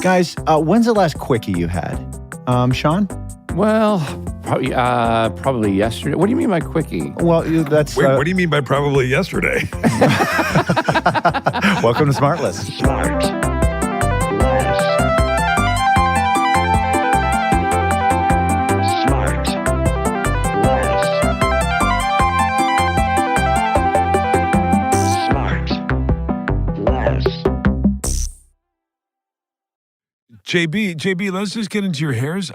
Guys, when's the last quickie you had? Sean? Well, probably yesterday. What do you mean by quickie? Well, that's... Wait, what do you mean by probably yesterday? Welcome to SmartLess. SmartLess. JB, let's just get into your hairs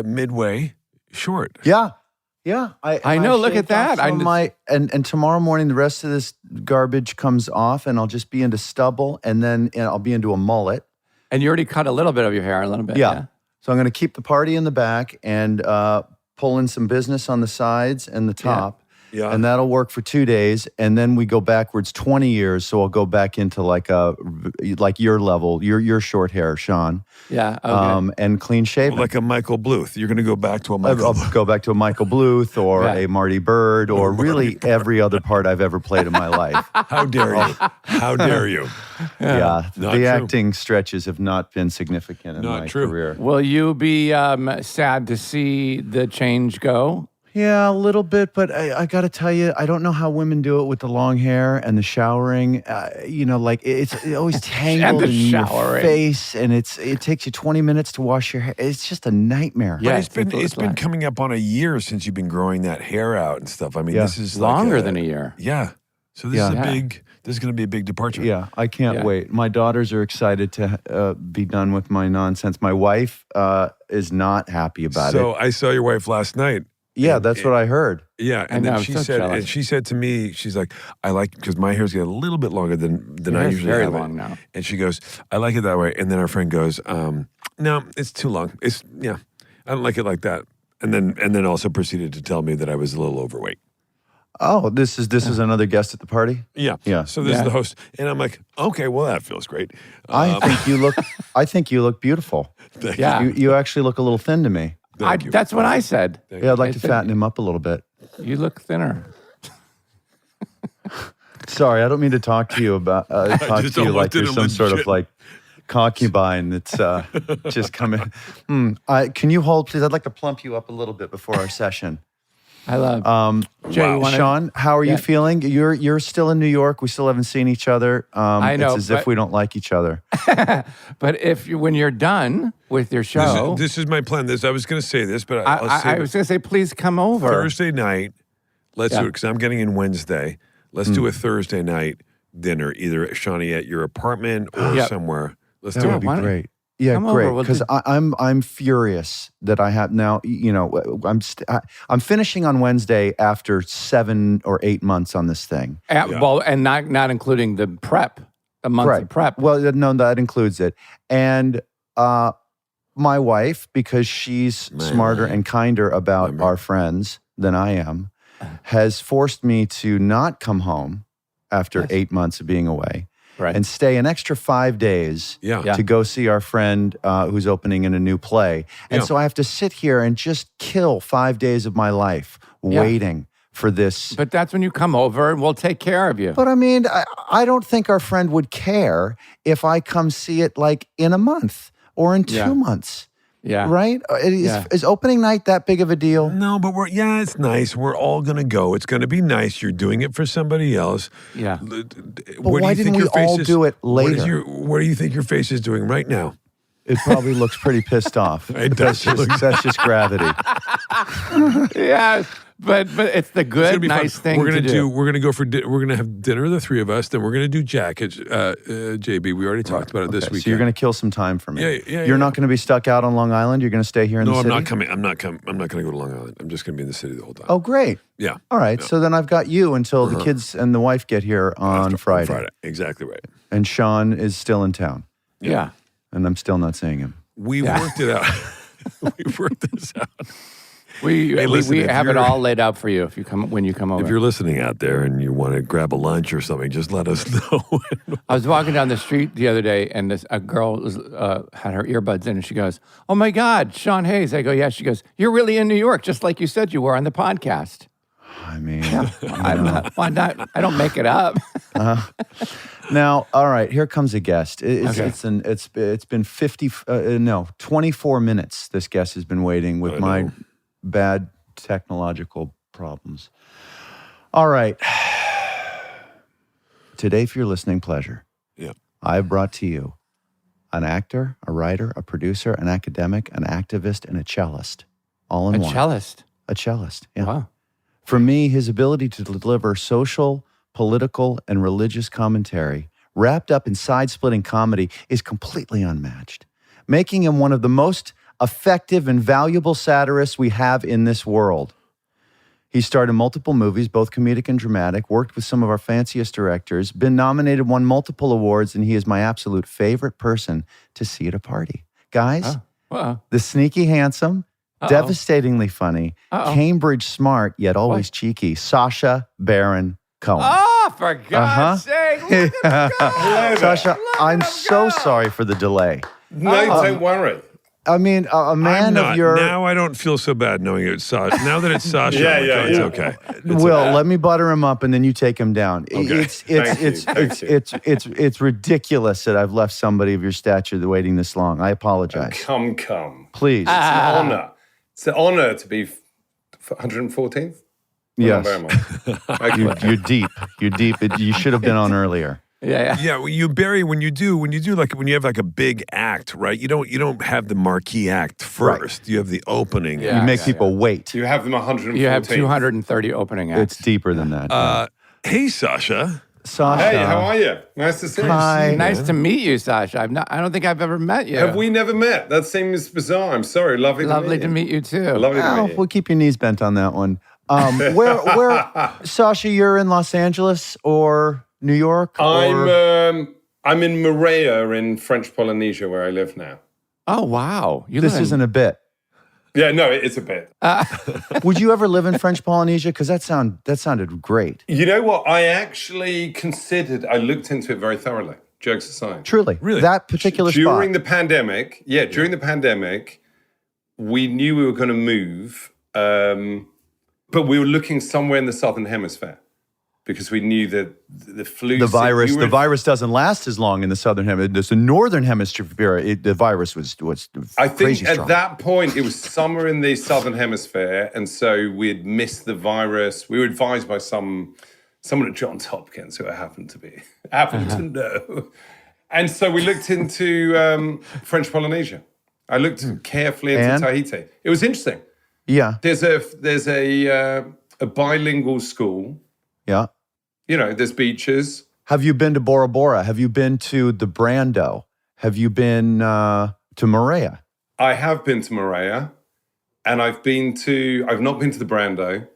midway short. Yeah. I know, look at that. And tomorrow morning, the rest of this garbage comes off, and I'll just be into stubble, and then I'll be into a mullet. And you already cut a little bit of your hair, a little bit. Yeah. So I'm going to keep the party in the back and pull in some business on the sides and the top. Yeah. And that'll work for 2 days, and then we go backwards 20 years. So I'll go back into like your level, your short hair, Sean. Yeah. Okay. And clean shaven, Like a Michael Bluth. You're going to go back to a Michael I'll Bluth. go back to a Michael Bluth or a Marty Bird or really every other part I've ever played in my life. How dare you? How dare you? Yeah, Not the true. acting stretches have not been significant in Not my true. career. Will you be sad to see the change go? Yeah, a little bit, but I got to tell you, I don't know how women do it with the long hair and the showering. It's always tangled in your face, and it takes you 20 minutes to wash your hair. It's just a nightmare. Yeah, But it's been coming up on a year since you've been growing that hair out and stuff. I mean, Yeah. this is Longer than a year. Yeah. So this is this is going to be a big departure. Yeah, I can't wait. My daughters are excited to be done with my nonsense. My wife is not happy about it. So I saw your wife last night. Yeah, that's what I heard. Yeah, and then she said to me, she's like, I like, because my hair's getting a little bit longer than I usually very have long it. now. And she goes, I like it that way. And then our friend goes, no, it's too long. I don't like it like that. And then also proceeded to tell me that I was a little overweight. Oh, this is another guest at the party? Yeah. Yeah. So this is the host. And I'm like, okay, well, that feels great. I think you look beautiful. Yeah. You actually look a little thin to me. Thank you. That's what I said. Yeah, I'd like to fatten him up a little bit. You look thinner. Sorry, I don't mean to talk to you about talk just to you don't like look you're some sort of legit. like concubine that's just coming. Can you hold, please? I'd like to plump you up a little bit before our session. I love. Jay, you wanna- Sean, how are you feeling? You're still in New York. We still haven't seen each other. I know, It's as if we don't like each other. But when you're done with your show, This is my plan. I was going to say this, but I was going to say, please come over. Thursday night, let's do it, because I'm getting in Wednesday. Let's do a Thursday night dinner, either, Shawnee, at your apartment or somewhere. Let's That do would it. be Why don't- great. Yeah, come great. over, we'll Because I'm furious that I have now. I'm finishing on Wednesday after 7 or 8 months on this thing. Well, and not including the prep, a month of prep. Well, no, that includes it. And my wife, because she's smarter and kinder about our friends than I am, has forced me to not come home after 8 months of being away. Right. And stay an extra 5 days to go see our friend who's opening in a new play. And so I have to sit here and just kill 5 days of my life waiting for this. But that's when you come over and we'll take care of you. But I mean, I don't think our friend would care if I come see it like in a month or in 2 months. Yeah. Right? Is opening night that big of a deal? No, but it's nice. We're all going to go. It's going to be nice. You're doing it for somebody else. Yeah. But why didn't we all do it later? What do you think your face is doing right now? It probably looks pretty pissed off. It does. That's just gravity. Yeah. But it's the good, nice thing we're to do. We're gonna go for. We're gonna have dinner, the three of us. Then we're gonna do jackets. JB, we already talked about it this weekend. So you're gonna kill some time for me. Yeah. You're not gonna be stuck out on Long Island. You're gonna stay here in the city. No, I'm not coming. I'm not gonna go to Long Island. I'm just gonna be in the city the whole time. Oh, great. Yeah. All right. So then I've got you until the kids and the wife get here on Friday. Exactly right. And Sean is still in town. Yeah. And I'm still not seeing him. We worked it out. We worked this out. We listen, if have it you're- all laid out for you when you come over. If you're listening out there and you want to grab a lunch or something, just let us know. I was walking down the street the other day, and a girl had her earbuds in, and she goes, "Oh my God, Sean Hayes!" I go, "Yeah." She goes, "You're really in New York, just like you said you were on the podcast." I mean, Why not? I don't make it up. Now, all right, here comes a guest. Okay. It's been 24 minutes. This guest has been waiting with my bad technological problems. All right. Today, for your listening pleasure, I've brought to you an actor, a writer, a producer, an academic, an activist, and a cellist, all in one. A cellist? A cellist, yeah. Wow. For me, his ability to deliver social, political, and religious commentary wrapped up in side-splitting comedy is completely unmatched, making him one of the most effective and valuable satirists we have in this world. He starred in multiple movies, both comedic and dramatic, worked with some of our fanciest directors, been nominated, won multiple awards, and he is my absolute favorite person to see at a party. Guys, the sneaky handsome, devastatingly funny, Cambridge smart, yet always cheeky, Sacha Baron Cohen. Oh, for God's sake. Look at the Sacha, I'm so sorry for the delay. No, don't worry. I mean, a man of your... Now I don't feel so bad knowing it's Sasha. Now that it's Sasha, it's okay. Will, let me butter him up and then you take him down. Okay. It's ridiculous that I've left somebody of your stature waiting this long. I apologize. Come. Please. It's an honor. It's an honor to be 114th. Yes. Okay. You're deep. You're deep. You should have been on earlier. Yeah. When you have like a big act, right? You don't have the marquee act first. Right. You have the opening. You make people wait. You have them 114. You have 230 opening acts. It's deeper than that. Hey, Sasha. Sasha. Hey, how are you? Nice to see you. Hi. Nice to meet you, Sasha. I don't think I've ever met you. Have we never met? That seems bizarre. I'm sorry. Lovely to meet you too. Lovely to meet you. We'll keep your knees bent on that one. Where, Sasha, you're in Los Angeles or New York? I'm in Moorea in French Polynesia where I live now. Oh, wow. This isn't a bit. Yeah, no, it's a bit. Would you ever live in French Polynesia? Because that sounded great. You know what? I actually I looked into it very thoroughly, jokes aside. Truly? Really? That particular spot? During the pandemic, we knew we were going to move, but we were looking somewhere in the Southern Hemisphere. Because we knew that the flu... The virus doesn't last as long in the Southern Hemisphere. The Northern Hemisphere, the virus was I think at strong. that point, it was summer in the Southern Hemisphere, and so we had missed the virus. We were advised by someone at Johns Hopkins who I happened to know. And so we looked into French Polynesia. I looked carefully into Tahiti. It was interesting. Yeah. There's a bilingual school. Yeah. You know, there's beaches. Have you been to Bora Bora? Have you been to the Brando? Have you been to Moorea? I have been to Moorea, and I've not been to the Brando.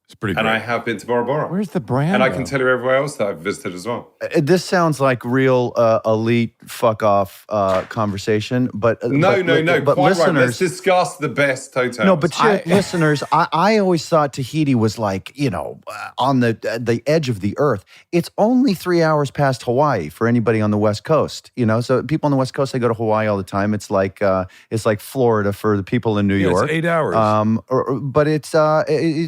It's pretty great. And I have been to Bora Bora. Where's the Brando? And I can tell you everywhere else that I've visited as well. This sounds like real elite fuck-off conversation, but... No, but quite listeners, right. Let's discuss the best hotels. No, but listeners, I always thought Tahiti was like, on the edge of the earth. It's only 3 hours past Hawaii for anybody on the West Coast, So people on the West Coast, they go to Hawaii all the time. It's like Florida for the people in New York. It's 8 hours. But it's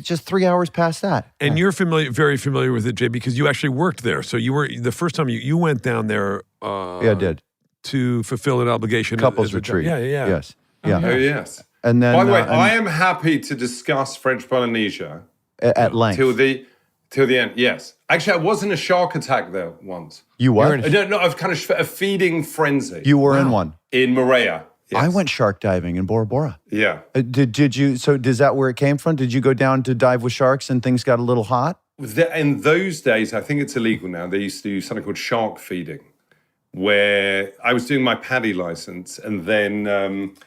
just 3 hours past that. And you're very familiar with it, Jay, because you actually worked there. So you were the first time you went down there. I did. To fulfill an obligation. Couples retreat. Yeah. Yes. Yeah. Oh, yes. And then, by the way, I am happy to discuss French Polynesia at length till the end. Yes, actually, I was in a shark attack there once. You what? No, I've kind of a feeding frenzy. You were in one in Moorea. Yes. I went shark diving in Bora Bora. Yeah. Did you? So is that where it came from? Did you go down to dive with sharks and things got a little hot? In those days, I think it's illegal now. They used to do something called shark feeding, where I was doing my PADI license, and then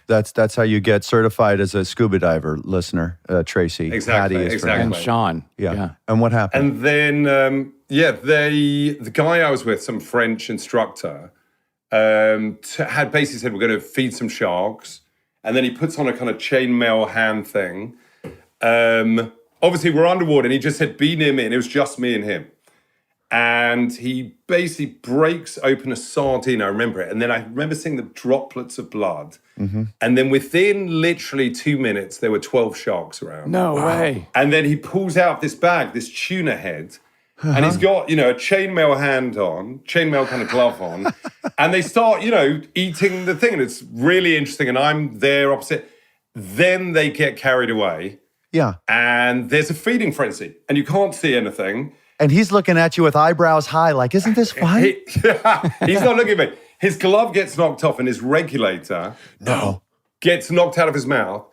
that's how you get certified as a scuba diver, listener, Tracy. Exactly. PADI is exactly. And Sean. Yeah. And what happened? And then the guy I was with, some French instructor, had basically said, we're going to feed some sharks. And then he puts on a kind of chainmail hand thing. Obviously, we're underwater, and he just said, be near me. And it was just me and him. And he basically breaks open a sardine, I remember it. And then I remember seeing the droplets of blood. Mm-hmm. And then within literally 2 minutes, there were 12 sharks around. No way. And then he pulls out this bag, this tuna head. and he's got, a chainmail chainmail kind of glove on, and they start, eating the thing, and it's really interesting, and I'm there opposite. Then they get carried away. Yeah. And there's a feeding frenzy, and you can't see anything. And he's looking at you with eyebrows high, like, isn't this fun? He's not looking at me. His glove gets knocked off, and his regulator gets knocked out of his mouth,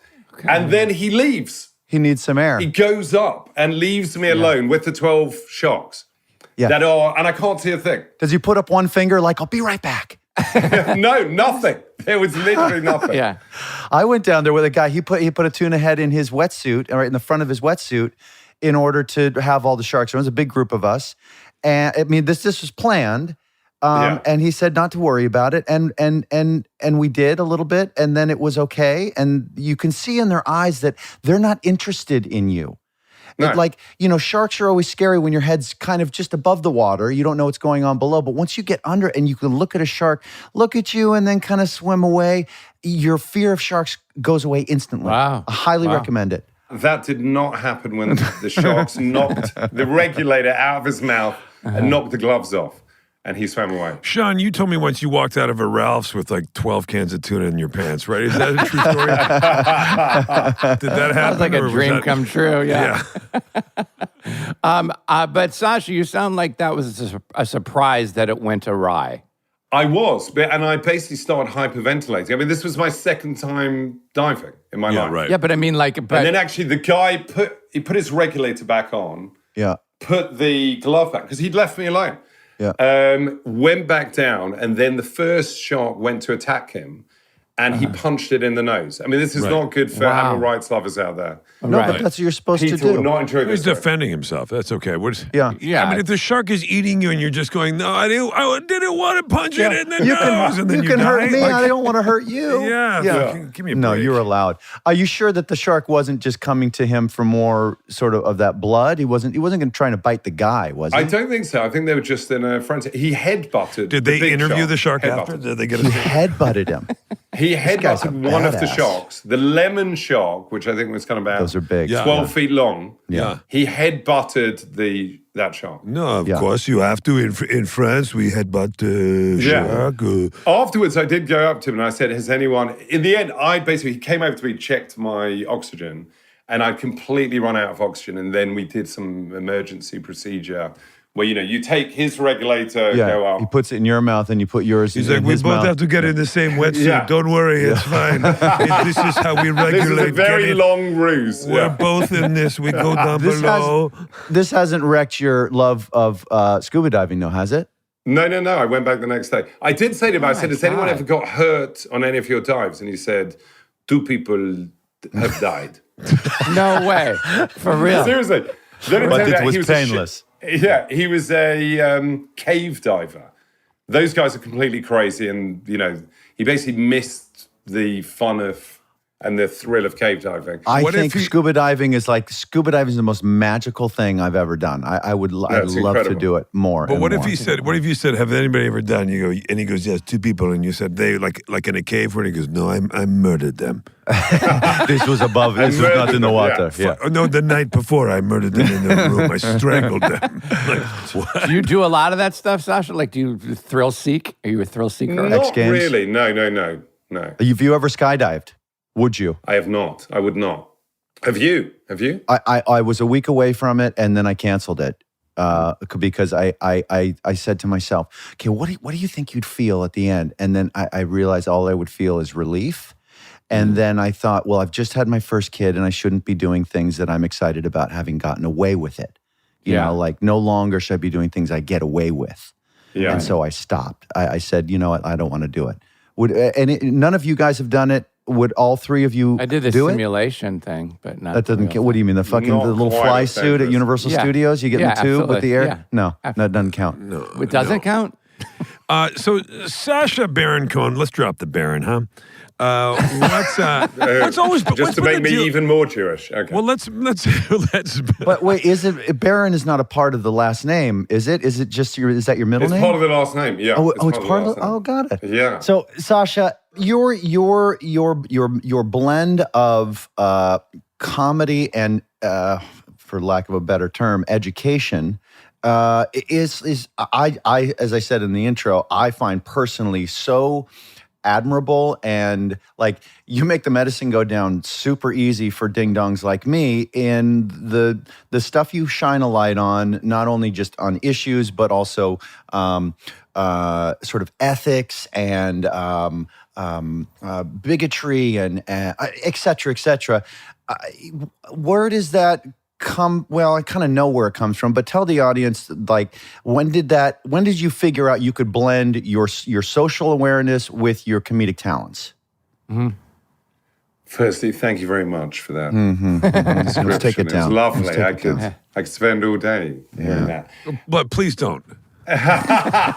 and then he leaves. He needs some air. He goes up and leaves me alone with the 12 sharks that are, and I can't see a thing. Does he put up one finger like, I'll be right back? No, nothing. There was literally nothing. Yeah. I went down there with a guy. He put a tuna head in his wetsuit, right in the front of his wetsuit, in order to have all the sharks. There was a big group of us, and I mean, this was planned. And he said not to worry about it, and we did a little bit, and then it was okay. And you can see in their eyes that they're not interested in you. No. Like, sharks are always scary when your head's kind of just above the water. You don't know what's going on below. But once you get under and you can look at a shark, look at you, and then kind of swim away, your fear of sharks goes away instantly. Wow. I highly recommend it. That did not happen when the sharks knocked the regulator out of his mouth and knocked the gloves off. And he swam away. Sean, you told me once you walked out of a Ralph's with like 12 cans of tuna in your pants, right? Is that a true story? Did that happen? Sounds like a dream come true. Yeah. But Sacha, you sound like that was a surprise that it went awry. I was, and I basically started hyperventilating. I mean, this was my second time diving in my life. Right. Yeah, but I mean, like, And then actually the guy put his regulator back on, put the glove back, because he'd left me alone. Yeah. Went back down, and then the first shark went to attack him, and he punched it in the nose. I mean, this is not good for animal rights lovers out there. No, but that's what you're supposed to Peter do. will not enjoy this. He's defending himself. That's okay. Yeah. I mean, if the shark is eating you and you're just going, no, I didn't want to punch it in the nose, and then you can hurt die, me. like, I don't want to hurt you. Give me a break. No, you're allowed. Are you sure that the shark wasn't just coming to him for more sort of that blood? He wasn't going to try to bite the guy, was he? I don't think so. I think they were just in a frenzy. He headbutted. Did they the big interview the shark Headbutted. after? Did they get He a headbutted him. He guy's a headbutted one of the badass. sharks, the lemon shark, which I think was kind of about Those are big. 12 feet long. Yeah. He headbutted that shark. No, of course you have to. In France, we headbutt shark. Afterwards, I did go up to him and I said, has anyone... In the end, he came over to me, checked my oxygen, and I'd completely run out of oxygen. And then we did some emergency procedure where, you take his regulator, go up. He puts it in your mouth and you put yours He's in like, we his both mouth. have to get in the same wetsuit. Yeah. Don't worry, it's fine. This is how we regulate. This is a very getting- long ruse. We're both in this. We go down below. This hasn't wrecked your love of scuba diving, though, has it? No. I went back the next day. I did say to him, I said, has anyone ever got hurt on any of your dives? And he said, 2 people have died. No way. For real. Seriously. Then But turned it out was he painless. He was a cave diver. Those guys are completely crazy, and he basically missed the fun of and the thrill of cave diving. I What think if he- scuba diving is the most magical thing I've ever done. I'd love to incredible. do it more. But and what if more. he said? What if you said, "Have anybody ever done?" You go, and he goes, "Yes, 2 people." And you said, "They like in a cave?" Where he goes, "No, I murdered them." This was above. This was not in the water. Yeah. Oh, no, the night before I murdered them in the room. I strangled them. Like, what? Do you do a lot of that stuff, Sacha? Like, do you thrill seek? Are you a thrill seeker? Not X Games? really. No. Have you ever skydived? Would you? I have not. I would not. Have you? I was a week away from it, and then I canceled it because I said to myself, okay, what do you think you'd feel at the end? And then I realized all I would feel is relief. And then I thought, well, I've just had my first kid, and I shouldn't be doing things that I'm excited about having gotten away with it. You know, like no longer should I be doing things I get away with. Yeah. And so I stopped. I said, you know what? I don't want to do it. None of you guys have done it. Would all 3 of you I did the do it? simulation thing, but not. That doesn't count. What do you mean? The Not little quite fly as suit at dangerous. Universal Yeah. Studios? You get in Yeah, the tube with the absolutely. air? Yeah. No, that doesn't count. No, It doesn't count. So Sacha Baron Cohen, let's drop the Baron, huh? What's always Just what's to been make the me deal- even more Jewish. Okay. Well, let's. But wait, Baron is not a part of the last name, is it? Is it just is that your middle it's name? part of the last name. Yeah. it's part of the the. last Oh, name. got it. Yeah. So, Sacha, your blend of comedy and, for lack of a better term, education I as I said in the intro, I find personally so admirable, and like you make the medicine go down super easy for ding dongs like me in the stuff you shine a light on, not only just on issues but also sort of ethics and bigotry and et cetera, et cetera. Where does that come? Well, I kind of know where it comes from, but tell the audience, like, when did you figure out you could blend your social awareness with your comedic talents? Firstly, thank you very much for that. Let's take it It's down. lovely. I could spend all day hearing that. But please don't. I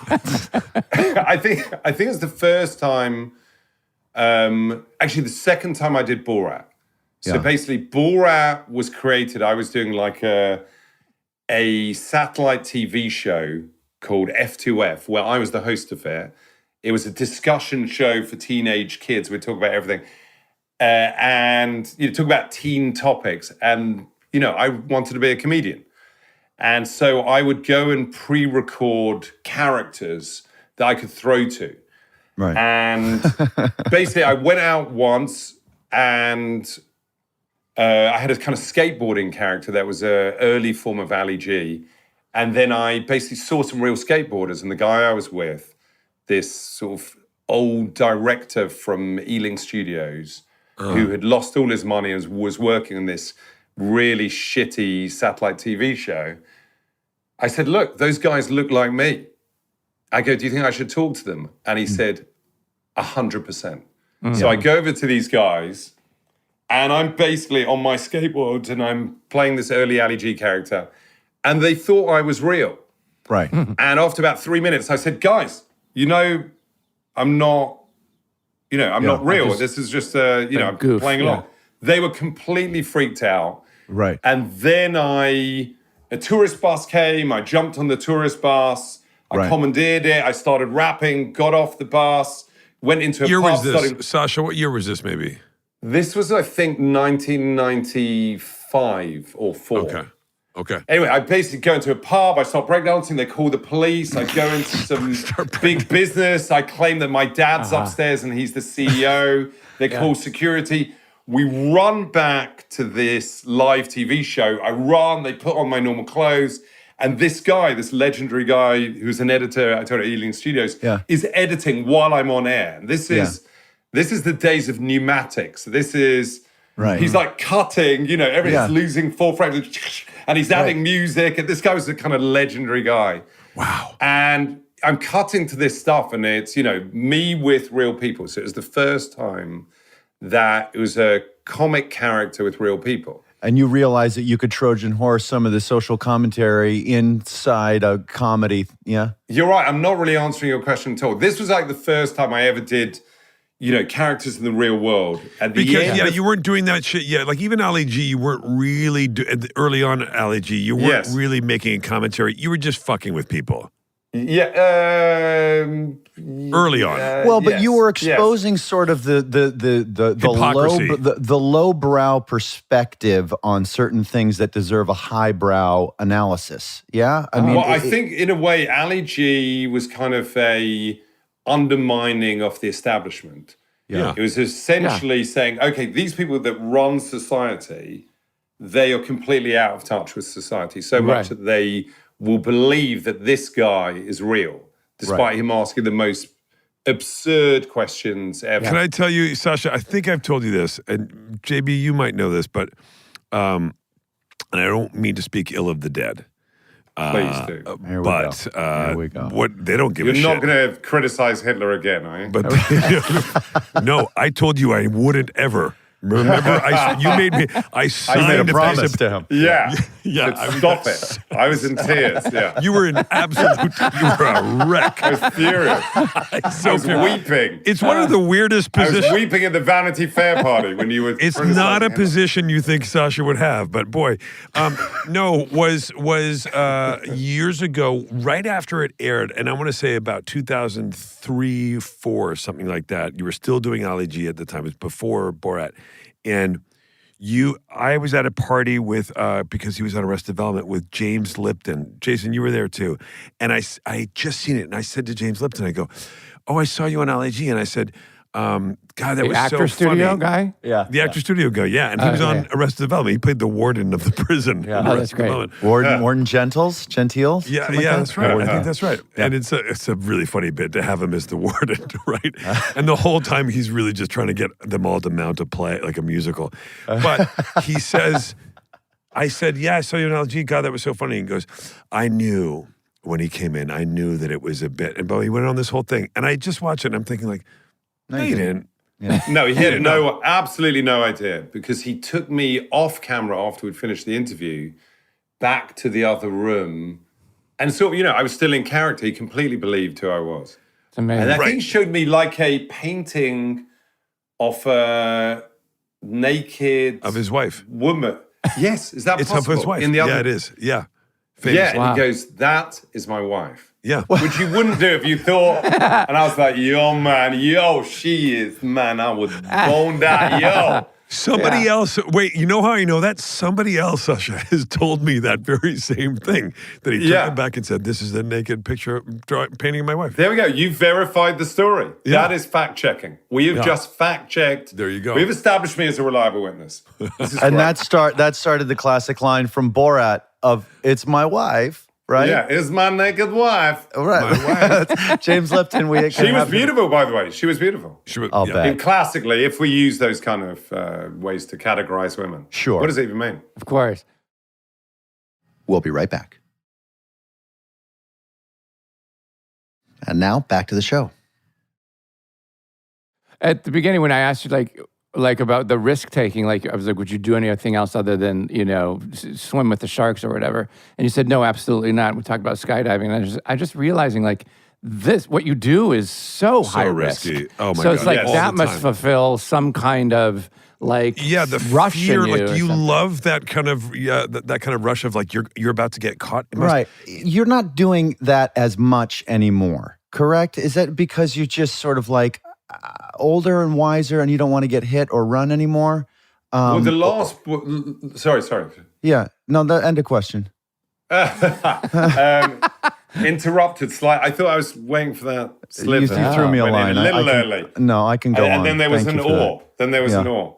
think it's the first time, actually the second time I did Borat. So basically Borat was created, I was doing like a satellite TV show called F2F, where I was the host of it. It was a discussion show for teenage kids. We'd talk about everything. And talk about teen topics. And, I wanted to be a comedian. And so I would go and pre-record characters that I could throw to. Right. And basically I went out once and I had a kind of skateboarding character that was an early form of Ali G. And then I basically saw some real skateboarders. And the guy I was with, this sort of old director from Ealing Studios, who had lost all his money and was working on this really shitty satellite TV show. I said, look, those guys look like me. I go, do you think I should talk to them? And he said, 100%. So I go over to these guys and I'm basically on my skateboard and I'm playing this early Ali G character. And they thought I was real. Right. And after about 3 minutes, I said, guys, I'm not, I'm not real. This is just, I'm goof, playing along. They were completely freaked out. Right. And then a tourist bus came. I jumped on the tourist bus. I commandeered it. I started rapping, got off the bus, went into a Year pub. was this? Sasha, what year was this maybe? This was, I think, 1995 or 4. Okay. Anyway, I basically go into a pub, I start breakdancing, they call the police, I go into some big business, I claim that my dad's upstairs and he's the CEO, they call security. We run back to this live TV show, they put on my normal clothes, and this guy, this legendary guy who's an editor at Ealing Studios, is editing while I'm on air. And this is the days of pneumatics. This is... Right. He's like cutting, everything's losing 4 frames, and he's adding music. And this guy was a kind of legendary guy. Wow. And I'm cutting to this stuff, and it's, me with real people. So it was the first time that it was a comic character with real people. And you realize that you could Trojan horse some of the social commentary inside a comedy, yeah? You're right. I'm not really answering your question at all. This was like the first time I ever did... characters in the real world. At the end, you weren't doing that shit yet. Like even Ali G, you weren't really early on. Ali G, you weren't really making a commentary. You were just fucking with people. Early on. But you were exposing sort of the lowbrow perspective on certain things that deserve a highbrow analysis. Yeah, I think in a way, Ali G was kind of a undermining of the establishment. It was essentially saying, okay, these people that run society, they are completely out of touch with society so much that they will believe that this guy is real, despite him asking the most absurd questions ever. Can I tell you, Sasha, I think I've told you this, and JB, you might know this, but and I don't mean to speak ill of the dead. Please do. Here we go. What they don't give a shit. You're not going to criticize Hitler again, are you? But no, I told you I wouldn't ever. Remember, you made me. I made a promise to him. Yeah. Stop it. I was in tears. Yeah. You were an absolute. You were a wreck. I was furious. I was weeping. It's one of the weirdest positions. I was weeping at the Vanity Fair party when you were. It's not a position you think Sasha would have, but boy, was years ago, right after it aired, and I want to say about 2003, 4, something like that. You were still doing Ali G at the time. It was before Borat. And I was at a party with, because he was on Arrested Development with James Lipton. Jason, you were there too. And I just seen it. And I said to James Lipton, I go, oh, I saw you on LAG. And I said, God, that The was actor so studio funny. guy? Yeah. The actor studio guy, yeah. And he was on Arrested Development. He played the warden of the prison. Yeah. on Oh, that's Arrested great. Development. Warden Gentiles? Yeah, Something like yeah, that? that's right. I think that's right. And it's a really funny bit to have him as the warden, right? And the whole time he's really just trying to get them all to mount a play, like a musical. But he says, I said, yeah, I saw you on LG. God, that was so funny. He goes, I knew when he came in, I knew that it was a bit. And he went on this whole thing. And I just watched it and I'm thinking like, no, you didn't. No, he had absolutely no idea, because he took me off camera after we'd finished the interview back to the other room. And so, I was still in character. He completely believed who I was. It's amazing. And I think he showed me like a painting of a naked Of his wife. woman. Yes, is that It's possible? of his wife. In the other, Yeah, it is. Yeah. Famous. Yeah, and Wow. he goes, that is my wife. Yeah. Which you wouldn't do if you thought. And I was like, yo, man, she is, man, I would bone that, yo. Somebody else, wait, you know how I know that? Somebody else, Sacha, has told me that very same thing. That he took it back and said, this is the naked picture painting of my wife. There we go. You verified the story. Yeah. That is fact checking. We have just fact checked. There you go. We've established me as a reliable witness. This is And great. that started the classic line from Borat of "It's my wife," right? Yeah, is my naked wife. Right. James Lipton. She was beautiful, by the way. She was beautiful. I'll bet. And classically, if we use those kind of ways to categorize women, Sure. what does it even mean? Of course. We'll be right back. And now back to the show. At the beginning, when I asked you, like about the risk taking, like I was like, would you do anything else other than swim with the sharks or whatever? And you said no, absolutely not. We talked about skydiving, and I just realizing like this, what you do is so high risky. risk. Oh my so it's God. like Yes. All that the must time. fulfill some kind of like The rush fear, in you. like or you something. love that kind of that kind of rush of like you're about to get caught. It must- Right. You're not doing that as much anymore, correct? Is that because you're just sort of like older and wiser and you don't want to get hit or run anymore? Well, the last... Sorry. Yeah. No, the end of question. Interrupted slightly. I thought I was waiting for that slip. You threw me a Went in line. a little I can- early. No, I can go on. And then there was Thank an you for that. or. Then there was Yeah. an or.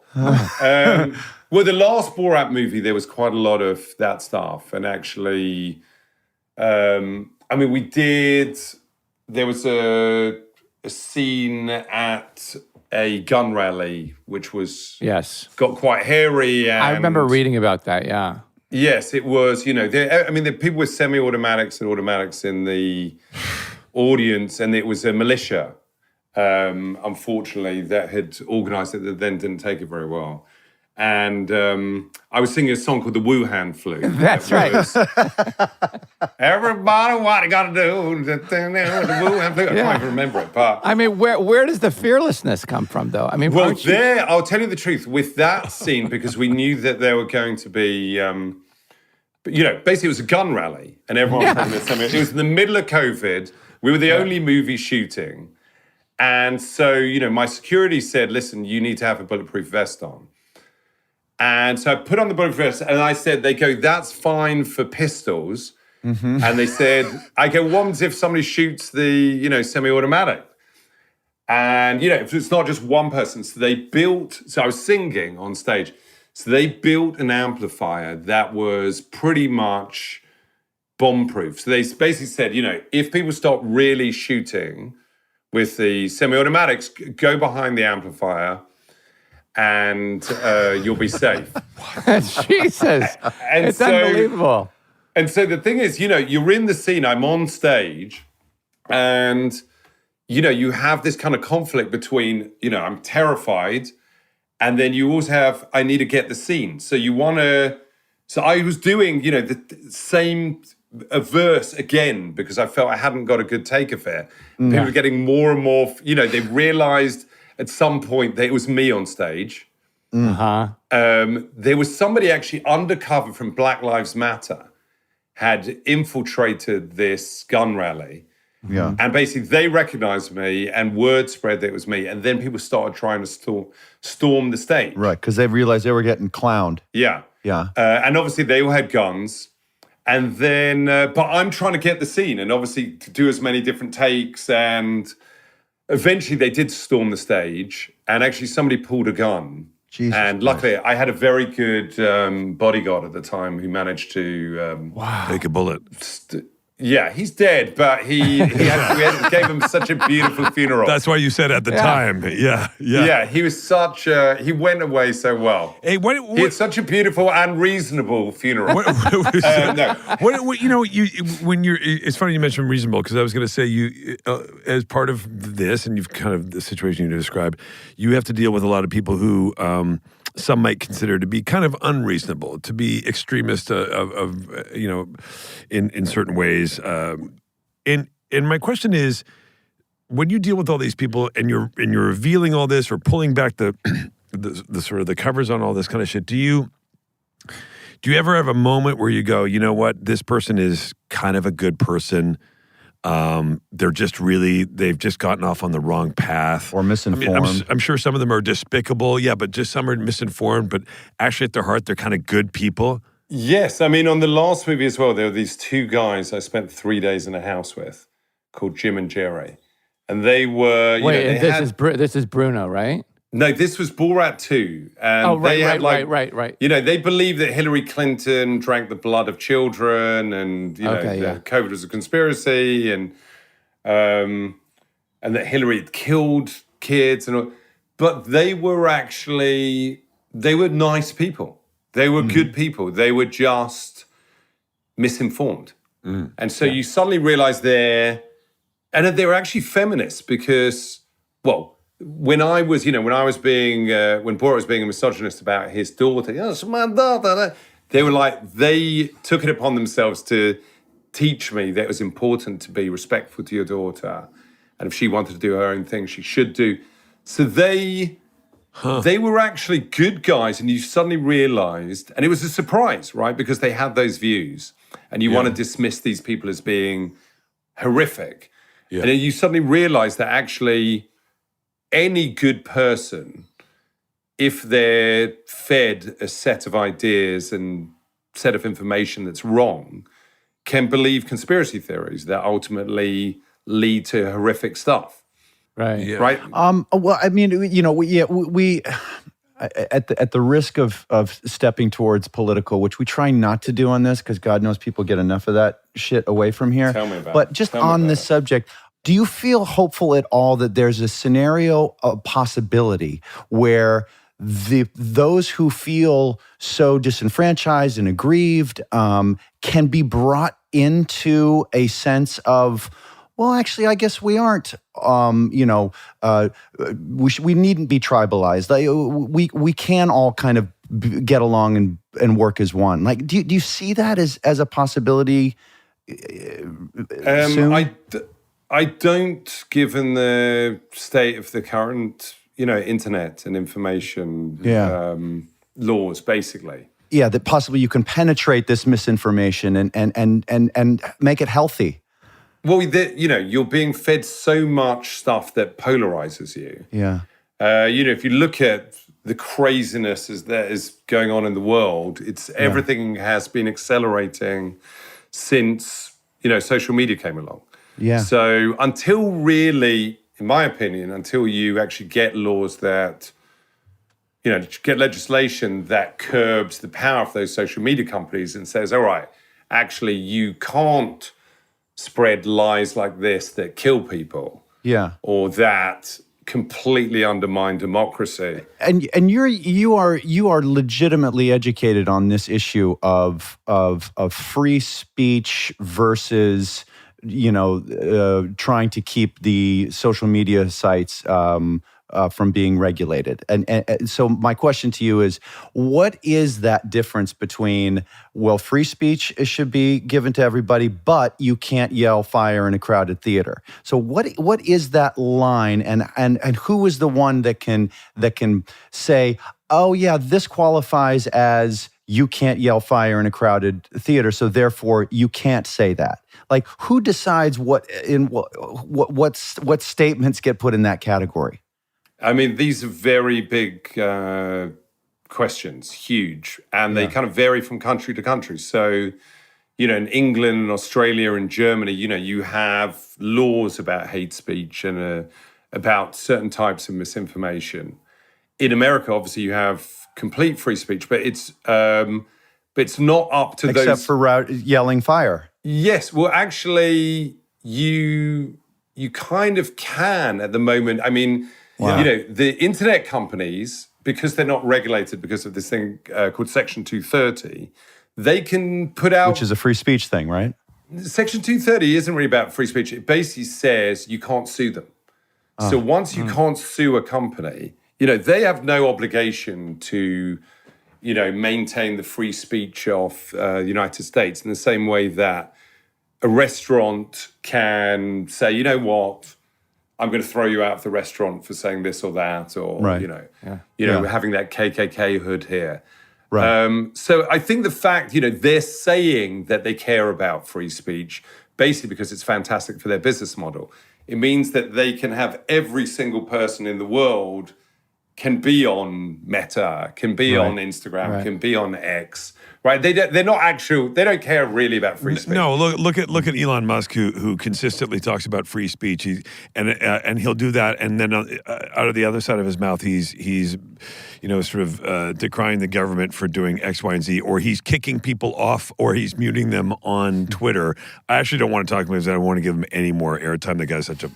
Well, the last Borat movie, there was quite a lot of that stuff. And actually, we did... There was a scene at a gun rally, which was... Yes. Got quite hairy. And I remember reading about that, yeah. Yes, it was, there are people with semi-automatics and automatics in the audience, and it was a militia, unfortunately, that had organized it that then didn't take it very well. And I was singing a song called The Wuhan Flu. That's right. Everybody, what you gotta do? The Wuhan Flu. I can't even remember it, but... I mean, where does the fearlessness come from, though? I mean, Well, aren't you- I'll tell you the truth, with that scene, because we knew that there were going to be, basically it was a gun rally, and everyone was having this. It was in the middle of COVID. We were the only movie shooting. And so, my security said, listen, you need to have a bulletproof vest on. And so I put on the bulletproof vest, and I said, they go, that's fine for pistols. Mm-hmm. And they said, I go, what if somebody shoots the, semi-automatic? And, if it's not just one person. So I was singing on stage. So they built an amplifier that was pretty much bomb-proof. So they basically said, if people stop really shooting with the semi-automatics, go behind the amplifier and you'll be safe. Jesus. And It's so- unbelievable. And so the thing is, you're in the scene, I'm on stage, and, you have this kind of conflict between, I'm terrified, and then you also have, I need to get the scene. So so I was doing, the same verse again, because I felt I hadn't got a good take of it. People were getting more and more, they realized at some point that it was me on stage. Uh-huh. There was somebody actually undercover from Black Lives Matter had infiltrated this gun rally. Yeah. And basically, they recognized me, and word spread that it was me. And then people started trying to storm the stage. Right, because they realized they were getting clowned. Yeah. Yeah. And obviously, they all had guns. And then, but I'm trying to get the scene, and obviously to do as many different takes. And eventually, they did storm the stage, and actually, somebody pulled a gun. Jesus and luckily, I had a very good bodyguard at the time who managed to Take a bullet. Yeah, he's dead, but we gave him such a beautiful funeral. That's why you said at the time. Yeah. Yeah, he was he went away so well. Hey, He had such a beautiful and reasonable funeral. It's funny you mentioned reasonable, because I was going to say you, as part of this, and you've kind of the situation you described, you have to deal with a lot of people who some might consider to be kind of unreasonable, to be extremist in certain ways. And my question is, when you deal with all these people and you're revealing all this or pulling back the sort of the covers on all this kind of shit, do you ever have a moment where you go, you know what, this person is kind of a good person? They've just gotten off on the wrong path. Or misinformed. I mean, I'm sure some of them are despicable, but just some are misinformed, but actually at their heart, they're kind of good people. Yes, I mean, on the last movie as well, there were these two guys I spent 3 days in a house with called Jim and Jerry. And they were, this is Bruno, right? No, this was Borat 2. And right. They believed that Hillary Clinton drank the blood of children, and COVID was a conspiracy, and that Hillary had killed kids and all. But they were nice people. They were good people. They were just misinformed. And so you suddenly realize and they were actually feminists because, when Borat was being a misogynist about his daughter, it's my daughter, they took it upon themselves to teach me that it was important to be respectful to your daughter. And if she wanted to do her own thing, she should do. So they were actually good guys, and you suddenly realized, and it was a surprise, right? Because they had those views, and you want to dismiss these people as being horrific. Yeah. And then you suddenly realize that actually any good person, if they're fed a set of ideas and set of information that's wrong, can believe conspiracy theories that ultimately lead to horrific stuff. Right. Yeah. Right. Well, I mean, we at the risk of stepping towards political, which we try not to do on this, because God knows people get enough of that shit away from here. Tell me about But it. just on this subject, do you feel hopeful at all that there's a scenario, a possibility where those who feel so disenfranchised and aggrieved can be brought into a sense of, well, actually, I guess we aren't. We needn't be tribalized. We can all kind of get along and work as one. Like, do you see that as a possibility? Soon? I don't, given the state of the current, internet and information laws, basically. Yeah, that possibly you can penetrate this misinformation and make it healthy. Well, you're being fed so much stuff that polarizes you. Yeah. If you look at the craziness that is going on in the world, everything has been accelerating since, social media came along. Yeah. So until really, in my opinion, until you actually get laws that, get legislation that curbs the power of those social media companies and says, all right, actually you can't spread lies like this that kill people. Yeah. Or that completely undermine democracy. And you are legitimately educated on this issue of free speech versus trying to keep the social media sites from being regulated. And so my question to you is, what is that difference between, well, free speech should be given to everybody, but you can't yell fire in a crowded theater? So what is that line, and who is the one that can say, oh yeah, this qualifies as you can't yell fire in a crowded theater, so therefore you can't say that. Like, who decides what statements get put in that category? I mean, these are very big questions, huge, and they kind of vary from country to country. So, in England and Australia and Germany, you have laws about hate speech and about certain types of misinformation. In America, obviously, you have complete free speech, but it's not up to Except for yelling fire. Yes, well, actually, you kind of can at the moment. I mean, the internet companies, because they're not regulated because of this thing called Section 230, they can put out... Which is a free speech thing, right? Section 230 isn't really about free speech. It basically says you can't sue them. So once you can't sue a company, they have no obligation to, maintain the free speech of the United States in the same way that a restaurant can say, you know what, I'm going to throw you out of the restaurant for saying this or that, or, having that KKK hood here. Right. So I think the fact, they're saying that they care about free speech, basically because it's fantastic for their business model. It means that they can have every single person in the world can be on Meta, can be on Instagram, can be on X, right? They don't care really about free speech. No, look at Elon Musk, who consistently talks about free speech, and he'll do that, and then out of the other side of his mouth, he's sort of decrying the government for doing X, Y, and Z, or he's kicking people off, or he's muting them on Twitter. I actually don't want to talk to him because I don't want to give him any more airtime. The guy's such a,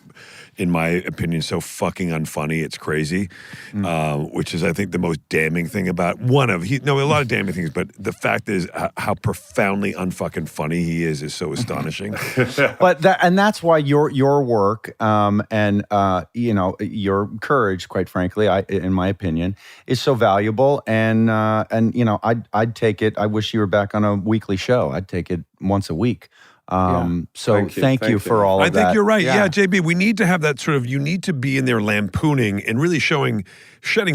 in my opinion, so fucking unfunny. It's crazy, which is, I think, the most damning thing about a lot of damning things, but the fact is how profoundly unfucking funny he is so astonishing. But that's why your work and your courage, quite frankly, in my opinion, is so valuable. And I'd take it. I wish you were back on a weekly show. I'd take it once a week. So thank you for all of that. I think you're right. Yeah, JB, we need to have that sort of, you need to be in there lampooning and really shedding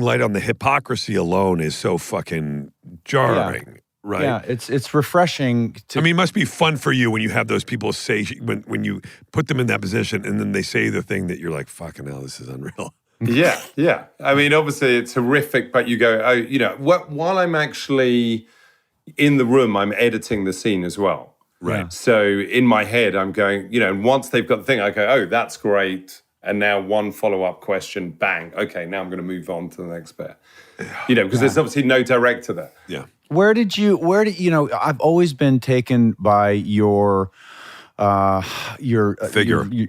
light on the hypocrisy alone is so fucking jarring. Right. Yeah, it's refreshing. I mean, it must be fun for you when you have those people say, when you put them in that position and then they say the thing that you're like, fucking hell, this is unreal. Yeah. I mean, obviously it's horrific, but you go, while I'm actually in the room, I'm editing the scene as well. Right. So in my head, I'm going, once they've got the thing, I go, oh, that's great. And now one follow-up question, bang. Okay, now I'm going to move on to the next bit. Because there's obviously no director there. Yeah. Where did I've always been taken by your figure. Thank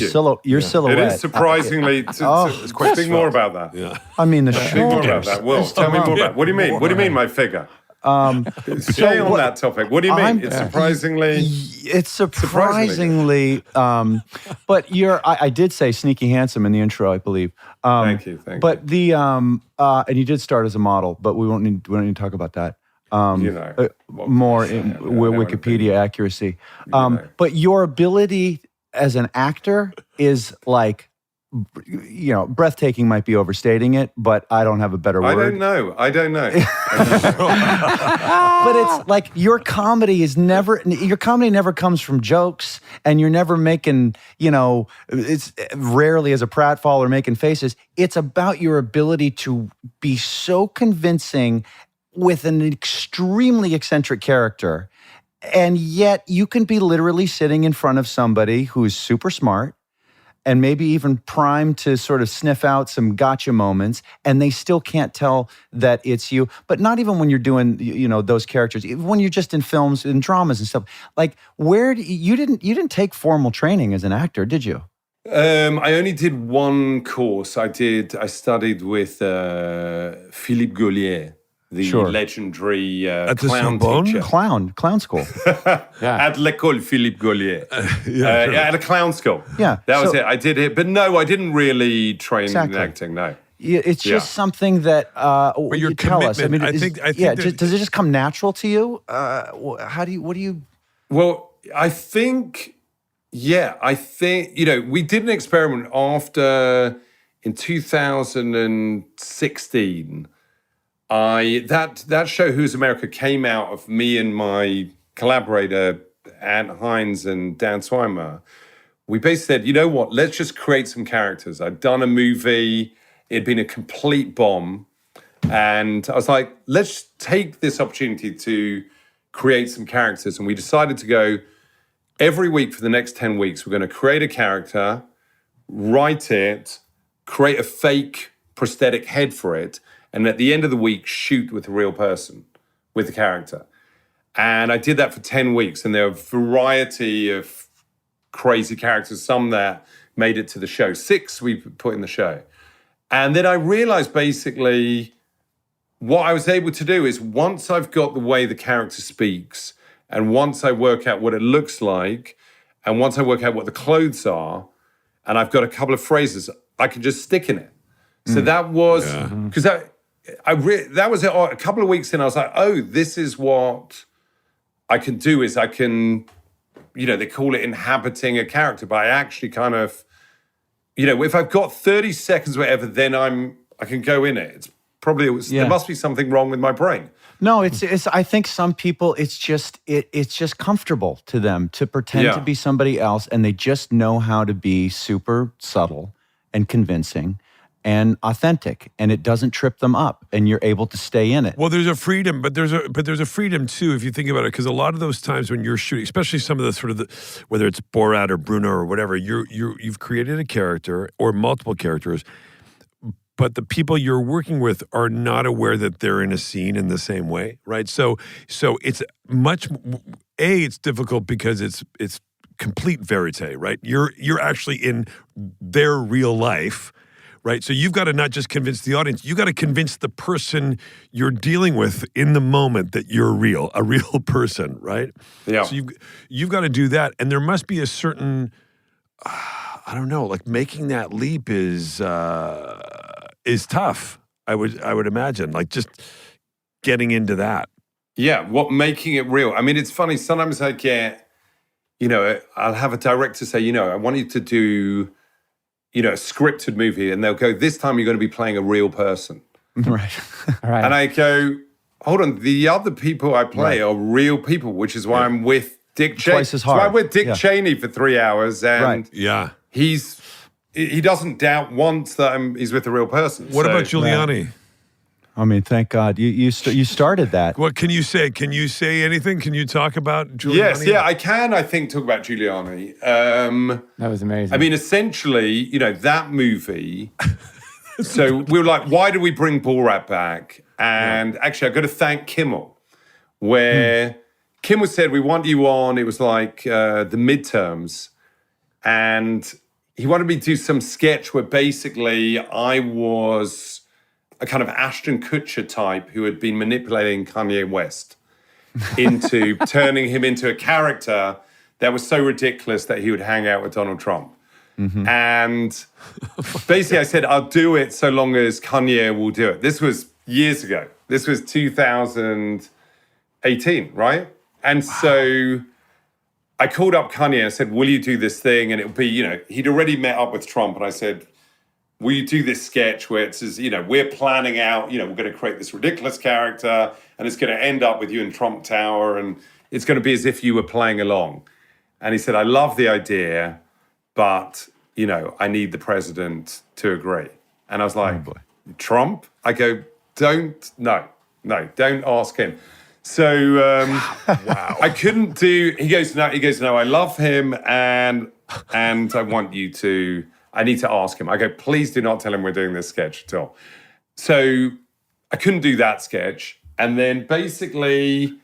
you. Your silhouette. It is surprisingly. Speak more about that. Yeah. I mean, the Speak more about that. Will, tell me more about. What do you mean? What do you mean, my figure? Stay on that topic. What do you mean? It's surprisingly. It's surprisingly. But I did say sneaky handsome in the intro, I believe. Thank you. But the and you did start as a model, but we don't need to talk about that. More in Wikipedia accuracy. But your ability as an actor is like, breathtaking might be overstating it, but I don't have a better word. I don't know. But it's like your comedy never comes from jokes, and you're never making, it's rarely as a pratfall or making faces. It's about your ability to be so convincing with an extremely eccentric character, and yet you can be literally sitting in front of somebody who's super smart and maybe even primed to sort of sniff out some gotcha moments, and they still can't tell that it's you. But not even when you're doing, those characters, even when you're just in films and dramas and stuff. Like, you didn't take formal training as an actor, did you? I only did one course. I studied with Philippe Gaulier, the legendary clown teacher. Clown school. At l'école Philippe Gaulier. At a clown school. Yeah. That was it. I did it. But no, I didn't really train in acting, no. It's just something that but your tell us. I mean, I think does it just come natural to you? What do you... Well, I think, we did an experiment in 2016. that show Who's America came out of me and my collaborator Ant Hines and Dan Swimer. We basically said, you know what, let's just create some characters. I'd done a movie, it had been a complete bomb. And I was like, let's take this opportunity to create some characters. And we decided to go every week for the next 10 weeks, we're going to create a character, write it, create a fake prosthetic head for it, and at the end of the week, shoot with a real person, with the character. And I did that for 10 weeks. And there are a variety of crazy characters, some that made it to the show. 6 we put in the show. And then I realized basically what I was able to do is once I've got the way the character speaks, and once I work out what it looks like, and once I work out what the clothes are, and I've got a couple of phrases, I can just stick in it. So that was, because that was a couple of weeks in, I was like, oh, this is what I can do is I can, they call it inhabiting a character, but I actually kind of, if I've got 30 seconds or whatever, then I can go in it. It's probably, there must be something wrong with my brain. No, it's. I think some people, it's just comfortable to them to pretend to be somebody else, and they just know how to be super subtle and convincing and authentic, and it doesn't trip them up, and you're able to stay in it. Well, there's a freedom, but there's a freedom too if you think about it, because a lot of those times when you're shooting, especially some of the sort of whether it's Borat or Bruno or whatever, you've created a character or multiple characters. But the people you're working with are not aware that they're in a scene in the same way, right? So it's much it's difficult because it's complete verite, right? You're actually in their real life, right? So you've got to not just convince the audience, you got to convince the person you're dealing with in the moment that you're a real person, right? Yeah. So you've got to do that, and there must be a certain I don't know, like making that leap is tough. I would imagine, like just getting into that. Yeah, making it real. I mean, it's funny. Sometimes I get, I'll have a director say, I want you to do, a scripted movie, and they'll go, this time you're going to be playing a real person. Right. Right. And I go, hold on, the other people I play are real people, which is why I'm with Dick Cheney. Twice as hard. So I'm with Dick Cheney for 3 hours, and he doesn't doubt once that he's with a real person. What about Giuliani? I mean, thank God you started that. What can you say? Can you say anything? Can you talk about Giuliani? Yes, I can. I think talk about Giuliani. That was amazing. I mean, essentially, that movie. So we were like, why do we bring Borat back? And actually, I've got to thank Kimmel, where Kimmel said, we want you on. It was like the midterms, and he wanted me to do some sketch where basically I was a kind of Ashton Kutcher type who had been manipulating Kanye West into turning him into a character that was so ridiculous that he would hang out with Donald Trump. Mm-hmm. And basically I said, I'll do it so long as Kanye will do it. This was years ago. This was 2018, right? And so I called up Kanye and I said, will you do this thing? And it would be, he'd already met up with Trump. And I said, will you do this sketch where it says, we're planning out, we're going to create this ridiculous character and it's going to end up with you in Trump Tower and it's going to be as if you were playing along. And he said, I love the idea, but, I need the president to agree. And I was like, Trump? I go, don't ask him. So I couldn't do. He goes, no. I love him, and I want you to. I need to ask him. I go, please do not tell him we're doing this sketch at all. So I couldn't do that sketch, and then basically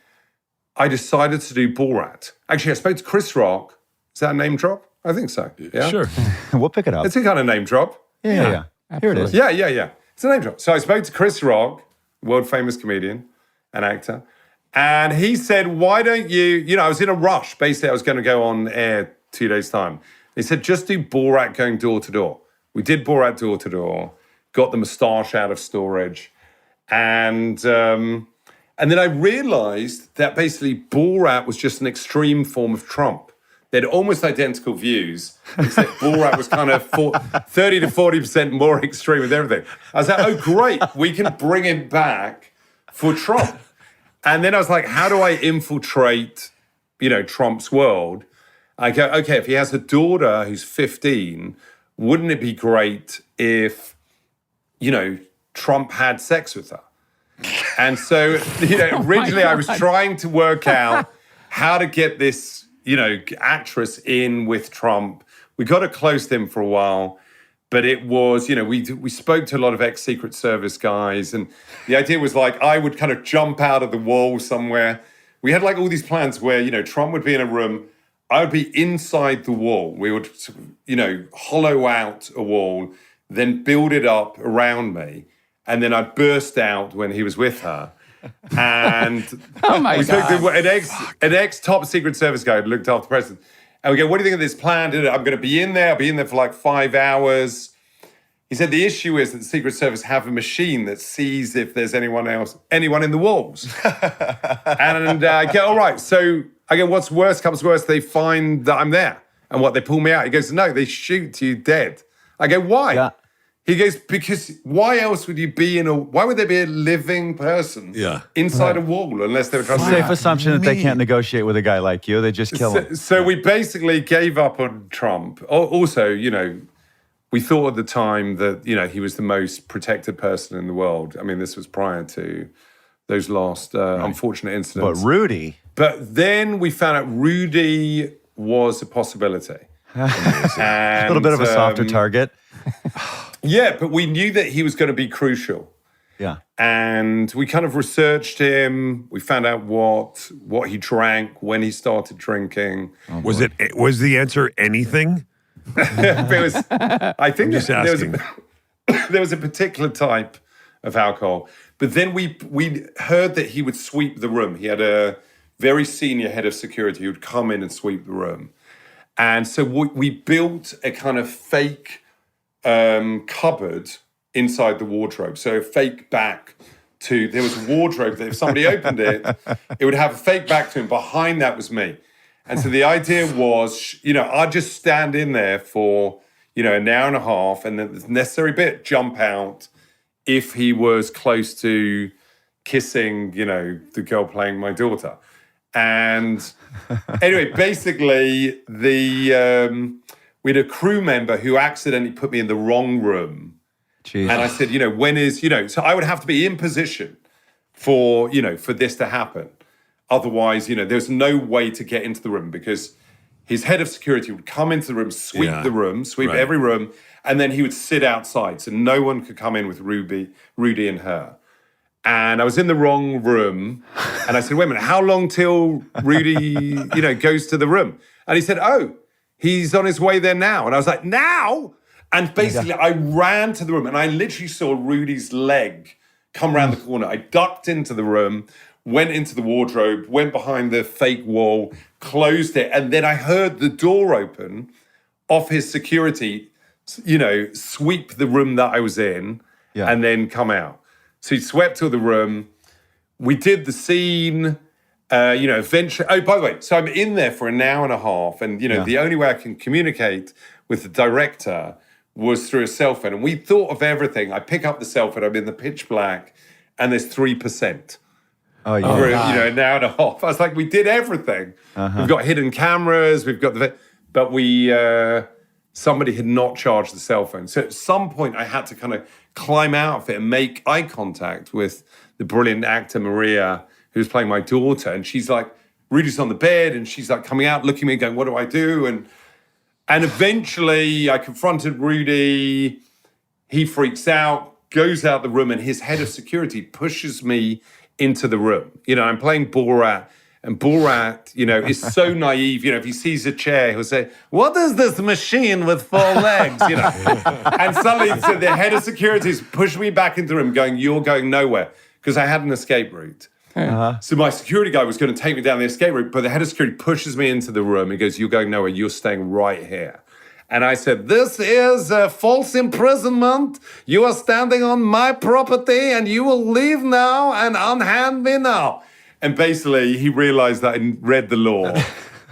I decided to do Borat. Actually, I spoke to Chris Rock. Is that a name drop? I think so. Yeah, sure. We'll pick it up. It's a kind of name drop. Yeah. Here it is. Yeah. It's a name drop. So I spoke to Chris Rock, world famous comedian and actor. And he said, why don't you, I was in a rush. Basically, I was going to go on air 2 days' time. He said, just do Borat going door to door. We did Borat door to door, got the moustache out of storage. And then I realized that basically Borat was just an extreme form of Trump. They had almost identical views, except Borat was kind of 30 to 40% more extreme with everything. I was like, oh, great. We can bring him back for Trump. And then I was like, how do I infiltrate, Trump's world? I go, okay, if he has a daughter who's 15, wouldn't it be great if, Trump had sex with her? And so, originally I was trying to work out how to get this, actress in with Trump. We got her close to him for a while, but it was, we spoke to a lot of ex-Secret Service guys, and the idea was like, I would kind of jump out of the wall somewhere. We had like all these plans where, Trump would be in a room, I would be inside the wall. We would, hollow out a wall, then build it up around me. And then I'd burst out when he was with her. And Oh my we God. took an ex-top Secret Service guy who looked after the president. And we go, what do you think of this plan? I'm going to be in there. I'll be in there for like 5 hours. He said, the issue is that the Secret Service have a machine that sees if there's anyone in the walls. And I go, all right. So I go, what's worse comes worse, they find that I'm there. And what, they pull me out? He goes, no, they shoot you dead. I go, why? Yeah. He goes, because why else would you be why would there be a living person inside a wall unless they were trying to... Safe assumption that they can't negotiate with a guy like you. They just kill him. So we basically gave up on Trump. Also, we thought at the time that, he was the most protected person in the world. I mean, this was prior to those last unfortunate incidents. But Rudy... But then we found out Rudy was a possibility. A little bit of a softer target. Yeah, but we knew that he was going to be crucial. Yeah. And we kind of researched him. We found out what he drank, when he started drinking. Was the answer anything? I think just asking. there was a particular type of alcohol. But then we heard that he would sweep the room. He had a very senior head of security who would come in and sweep the room. And so we built a kind of fake cupboard inside the wardrobe. So a fake back there was a wardrobe that if somebody opened it, it would have a fake back to him. Behind that was me. And so the idea was, I'd just stand in there for, an hour and a half, and then the necessary bit, jump out if he was close to kissing, the girl playing my daughter. And anyway, basically we had a crew member who accidentally put me in the wrong room. Jeez. And I said, when is, so I would have to be in position for this to happen. Otherwise, there's no way to get into the room because his head of security would come into the room, sweep every room, and then he would sit outside. So no one could come in with Rudy and her. And I was in the wrong room. And I said, wait a minute, how long till Rudy, goes to the room? And he said, oh, he's on his way there now. And I was like, now? And basically I ran to the room and I literally saw Rudy's leg come around the corner. I ducked into the room, went into the wardrobe, went behind the fake wall, closed it. And then I heard the door open off his security, sweep the room that I was in and then come out. So he swept to the room. We did the scene, eventually. Oh, by the way, so I'm in there for an hour and a half. And, the only way I can communicate with the director was through a cell phone. And we thought of everything. I pick up the cell phone, I'm in the pitch black, and there's 3%. Oh, yeah. For, an hour and a half. I was like, we did everything. We've got hidden cameras, we've got but somebody had not charged the cell phone. So at some point I had to kind of climb out of it and make eye contact with the brilliant actor Maria, who was playing my daughter. And she's like, Rudy's on the bed, and she's like coming out, looking at me going, what do I do? And eventually I confronted Rudy. He freaks out, goes out the room, and his head of security pushes me into the room. I'm playing Borat, and Borat, is so naive. If he sees a chair, he'll say, what is this machine with 4 legs? And suddenly so the head of security's pushed me back into the room going, you're going nowhere, because I had an escape route. So my security guy was going to take me down the escape route, but the head of security pushes me into the room. He goes, you're going nowhere. You're staying right here. And I said, this is a false imprisonment. You are standing on my property and you will leave now and unhand me now. And basically he realized that I read the law,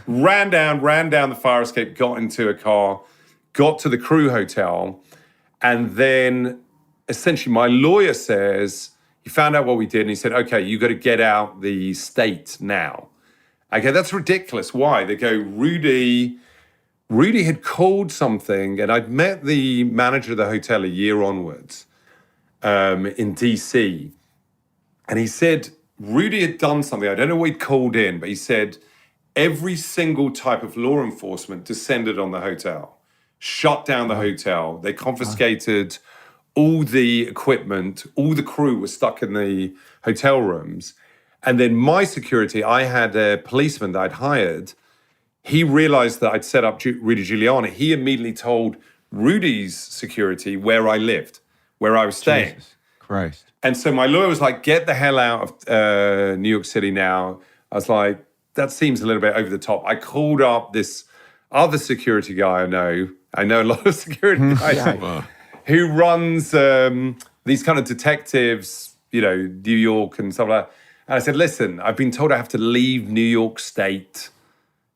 ran down the fire escape, got into a car, got to the crew hotel. And then essentially my lawyer says, He found out what we did and he said, okay, you got to get out the state now. I go, that's ridiculous. Why? They go, Rudy had called something, and I'd met the manager of the hotel a year onwards in DC. And he said, Rudy had done something. I don't know what he'd called in, but he said every single type of law enforcement descended on the hotel, shut down the hotel. They confiscated all the equipment. All the crew was stuck in the hotel rooms. And then my security, I had a policeman that I'd hired. He realized that I'd set up Rudy Giuliani. He immediately told Rudy's security where I lived, where I was staying. Jesus Christ. And so my lawyer was like, get the hell out of New York City now. I was like, that seems a little bit over the top. I called up this other security guy I know. I know a lot of security guys who runs these kind of detectives, New York and stuff like that. And I said, listen, I've been told I have to leave New York State,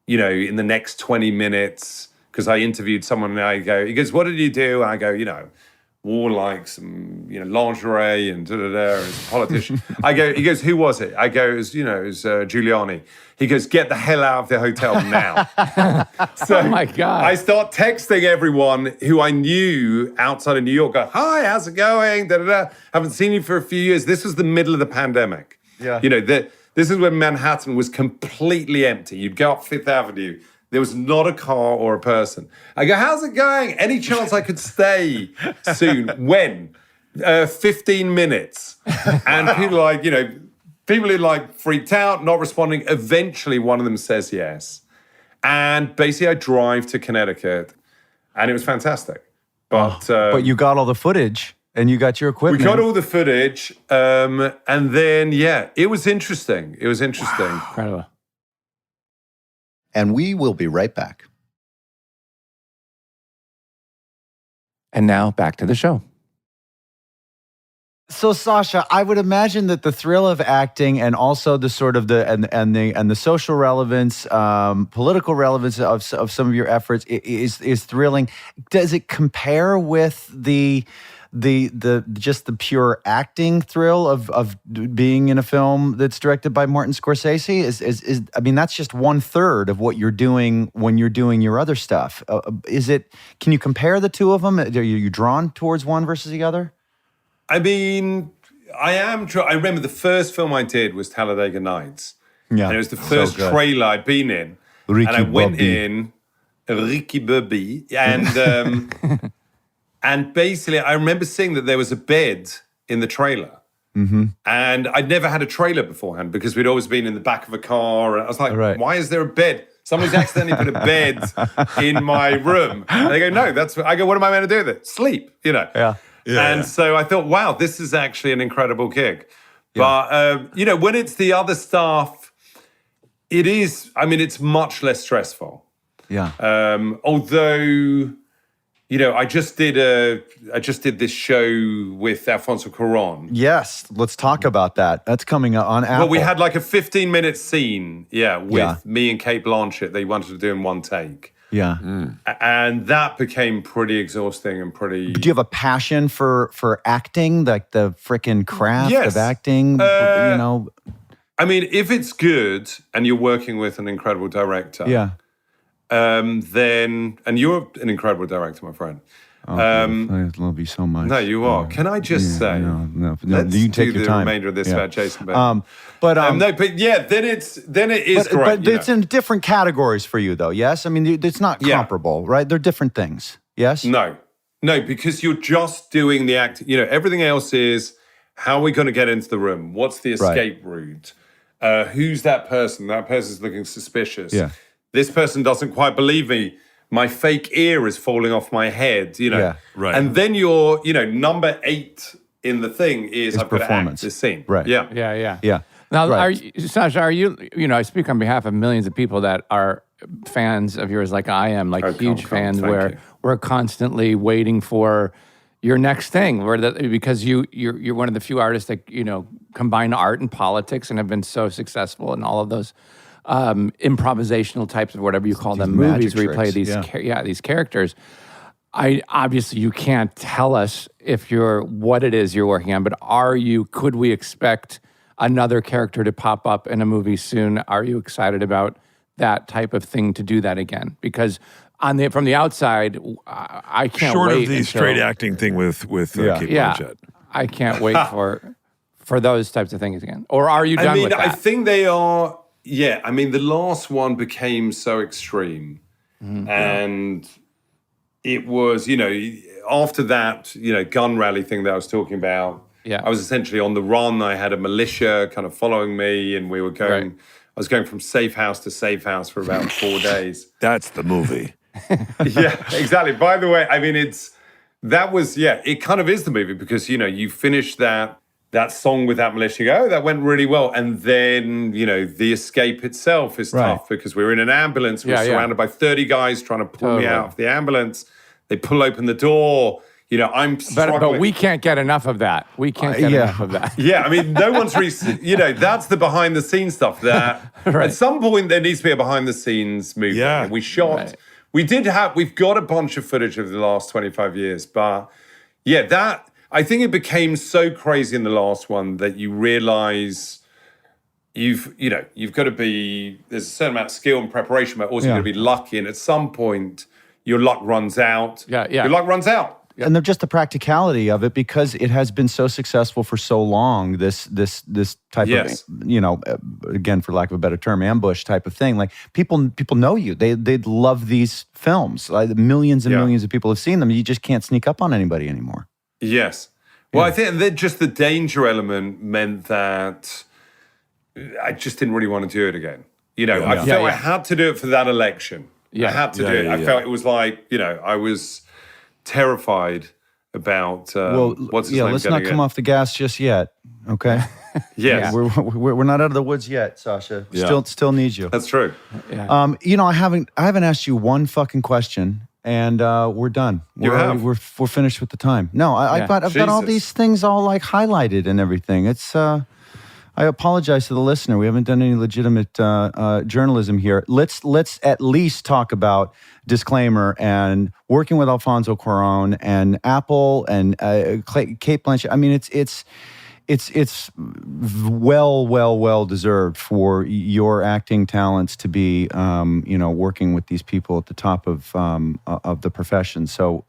in the next 20 minutes, because I interviewed someone and he goes, what did you do? And I go, wore like some, lingerie and da-da-da, as a politician. He goes, who was it? I go, it was Giuliani. He goes, get the hell out of the hotel now. So Oh my God. I start texting everyone who I knew outside of New York, go, hi, how's it going? Da-da-da. Haven't seen you for a few years. This was the middle of the pandemic. Yeah. This is when Manhattan was completely empty. You'd go up Fifth Avenue. There was not a car or a person. I go, how's it going? Any chance I could stay soon? When? 15 minutes. And people are like, people are like freaked out, not responding. Eventually, one of them says yes. And basically, I drive to Connecticut, and it was fantastic. But you got all the footage, and you got your equipment. We got all the footage, and then, it was interesting. It was interesting. Wow. Incredible. And we will be right back. And now back to the show. So, Sacha, I would imagine that the thrill of acting and also the sort of the social relevance, political relevance of some of your efforts is thrilling. Does it compare with the just the pure acting thrill of being in a film that's directed by Martin Scorsese? Is I mean, that's just 1/3 of what you're doing when you're doing your other stuff. Can you compare the two of them? Are you drawn towards one versus the other? I mean, I remember the first film I did was Talladega Nights. Yeah, and it was the first trailer I'd been in. Ricky and I went Bobby. in, Ricky Bobby, and and basically I remember seeing that there was a bed in the trailer. Mm-hmm. And I'd never had a trailer beforehand because we'd always been in the back of a car. And I was like, Right. why is there a bed? Somebody's accidentally put a bed in my room. And they go, no, I go, what am I meant to do with it? Sleep, Yeah. So I thought, wow, this is actually an incredible gig. But, when it's the other stuff, it's much less stressful. Yeah. Although, I just did this show with Alfonso Cuarón. Yes, let's talk about that. That's coming on Apple. Well, we had like a 15-minute scene, with me and Kate Blanchett. They wanted to do in one take. Yeah. And that became pretty exhausting and pretty... Do you have a passion for acting, like the frickin' craft of acting? I mean, if it's good and you're working with an incredible director, then, and you're an incredible director, my friend. I love you so much. No, you are. Can I just say? No. Let's You can take do your the time. remainder of this about Jason Bateman. Then it is great. But it's in different categories for you, though. Yes, I mean it's not comparable, right? They're different things. Yes. No, because you're just doing the act. Everything else is how are we going to get into the room? What's the escape route? Who's that person? That person's looking suspicious. Yeah. This person doesn't quite believe me. My fake ear is falling off my head. Yeah. Right. And then you're, number 8 in the thing is I've got to act performance. this scene. Right. Yeah. Yeah. Now, Right. Sacha, are you, I speak on behalf of millions of people that are fans of yours like I am, like huge fans thank where you. we're constantly waiting for your next thing, because you're one of the few artists that, combine art and politics and have been so successful in all of those improvisational types of whatever you call them, magic movies where you play tricks, these these characters. obviously you can't tell us what it is you're working on, but could we expect another character to pop up in a movie soon? Are you excited about that type of thing to do that again? Because from the outside, I can't Short wait of the straight acting thing with Kate Blanchett. I can't wait for those types of things again. Or are you done with that? I think they are. Yeah, I mean, the last one became so extreme, and it was, after that, gun rally thing that I was talking about. Yeah. I was essentially on the run. I had a militia kind of following me, and we were going. Right. I was going from safe house to safe house for about 4 days. That's the movie. Yeah, exactly. By the way, I mean, it kind of is the movie because, you finish that song with that militia, you go, oh, that went really well. And then, the escape itself is tough because we're in an ambulance. We're surrounded by 30 guys trying to pull me out of the ambulance. They pull open the door. I'm struggling. But we can't get enough of that. We can't get enough of that. Yeah, I mean, no one's really, that's the behind the scenes stuff that at some point there needs to be a behind the scenes movie. Yeah. And we shot, we've got a bunch of footage of the last 25 years, but I think it became so crazy in the last one that you realize you've got to there's a certain amount of skill and preparation, but also you've got to be lucky. And at some point, your luck runs out. Yeah. Your luck runs out. And they're just the practicality of it because it has been so successful for so long. This type of, again, for lack of a better term, ambush type of thing. Like people know you. They love these films. Like millions and millions of people have seen them. You just can't sneak up on anybody anymore. Yes. Well, I think that just the danger element meant that I just didn't really want to do it again. I felt I had to do it for that election. I had to do it. I felt it was like, I was terrified about what's his name let's not come off the gas just yet, okay? Yes. We're not out of the woods yet, Sacha. Still need you. That's true. Yeah. I haven't asked you one fucking question, and we're done. We're finished with the time. No, I've got all these things all like highlighted and everything. It's I apologize to the listener. We haven't done any legitimate journalism here. Let's at least talk about disclaimer and working with Alfonso Cuarón and Apple and Kate Blanchett. I mean, it's well deserved for your acting talents to be working with these people at the top of the profession. So,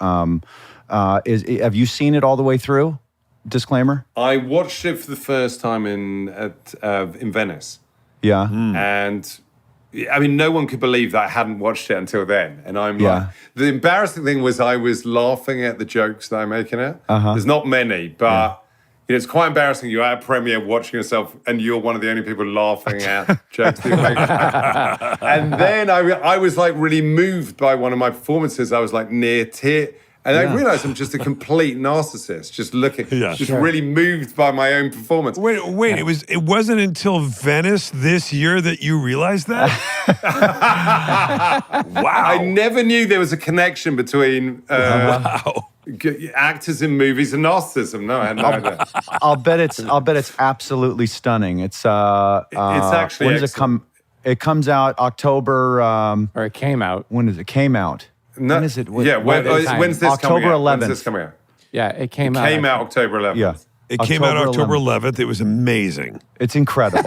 have you seen it all the way through? Disclaimer. I watched it for the first time in Venice. Yeah. And I mean, no one could believe that I hadn't watched it until then. And I'm like, the embarrassing thing was I was laughing at the jokes that I'm making it. There's not many, but it's quite embarrassing. You're at a premiere watching yourself and you're one of the only people laughing at jokes that you're making. And then I was like really moved by one of my performances. I was like near tear. And I realized I'm just a complete narcissist, just really moved by my own performance. Wait, it wasn't until Venice this year that you realized that? Wow. I never knew there was a connection between actors in movies and narcissism. No, I had no idea. I'll bet it's absolutely stunning. It's actually when does it come? It comes out October. Or it came out. When is it? Came out. No, when is it? When's this October coming out? 11th. When's this coming out? Yeah, it came out. Came out October 11th. Yeah. It came out October 11th. It was amazing. It's incredible.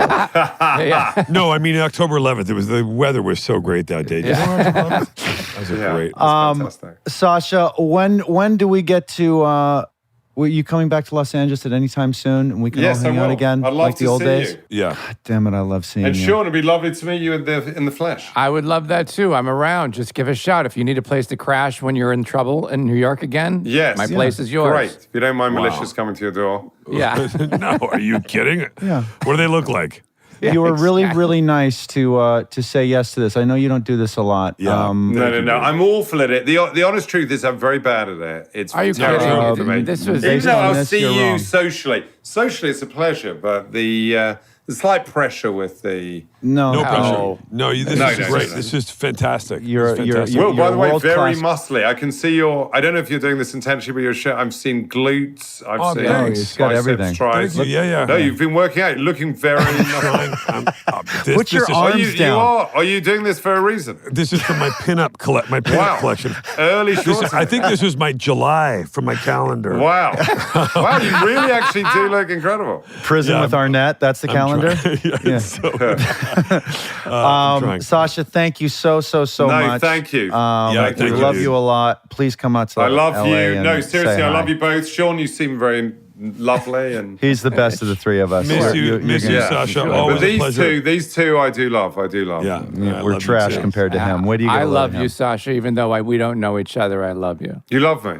No, I mean October 11th. The weather was so great that day. That was great. Fantastic. Sacha, when do we get to? Were you coming back to Los Angeles at any time soon? And we can all hang out again, I'd love like to the old see days. you. Yeah. God damn it, I love seeing And you. Sean, it'd be lovely to meet you in the flesh. I would love that too. I'm around. Just give a shout. If you need a place to crash when you're in trouble in New York again, Yes. my place is yours. Great. If you don't mind militias coming to your door. Yeah. No, are you kidding? Yeah. What do they look like? You were really, really nice to say yes to this. I know you don't do this socially. Yeah. No. I'm awful at it. The honest truth is I'm very bad at it. It's Are you terrible kidding? for me. This was Based Even though on I'll this, see you're you wrong. socially. Socially, it's a pleasure, but the slight pressure with the No no. pressure. No, this No, is no, great. no. This is fantastic. You're- This is fantastic. you're- Well, by the way, world very class. muscly. I can see your. I don't know if you're doing this intentionally, but your shirt. I've seen glutes. I've Oh, seen thanks. It's got biceps, everything. triceps. Thank you. Yeah. No, you've been working out. You're looking very. Put your Are arms you down. Are you doing this for a reason? This is from my pinup collection. Early I Schwarzenegger. think this was my July from my calendar. Wow. Wow, you really actually do look incredible. Prison Yeah, with Arnett. That's the calendar. Yeah. So, I'm trying. Sasha, thank you so No, much. thank you. Yeah, we thank you, love dude. you a lot. Please come out to I love LA you. and No, say seriously, I hi. love you both. Sean, you seem very lovely and. He's the best of the three of us. Miss You're- you, you're miss gonna- you, Yeah. Sasha. But Always a pleasure. these two, I do love. I do love. Yeah, I We're love you trash too. compared to him. Where do you get I a load love of you, him? Sasha, even though we don't know each other. I love you. You love me.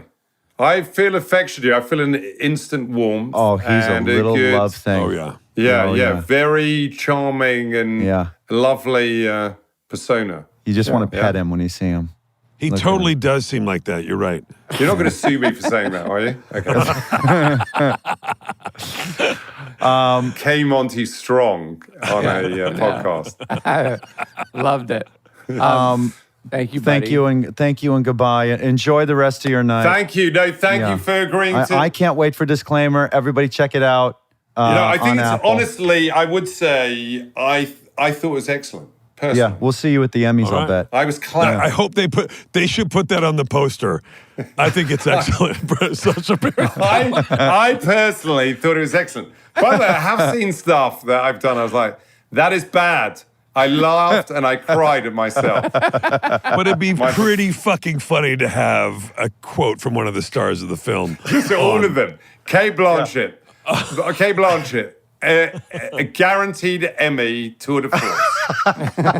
I feel affection. I feel an instant warmth. Oh, he's a and little good- love thing. Oh yeah. Yeah, Oh, yeah, yeah. very charming and Yeah. lovely persona. You just want to Yeah. pet him when you see him. He totally does seem like that. You're right. You're not going to sue me for saying that, are you? Okay. K Monty Strong on a podcast. Loved it. Thank you, buddy. Thank you and goodbye. Enjoy the rest of your night. Thank you. No, thank Yeah. you for agreeing to. I can't wait for disclaimer. Everybody check it out. I think on it's Apple. honestly, I would say, I thought it was excellent. Personally. Yeah, we'll see you at the Emmys. All I'll right. bet. I was clapping. I hope they should put that on the poster. I think it's excellent. Sacha Baron. I personally thought it was excellent. By the way, I have seen stuff that I've done. I was like, that is bad. I laughed and I cried at myself. But it'd be pretty fucking funny to have a quote from one of the stars of the film. So all of them. Kate Blanchett. Kate Blanchett. A guaranteed Emmy Tour de Force.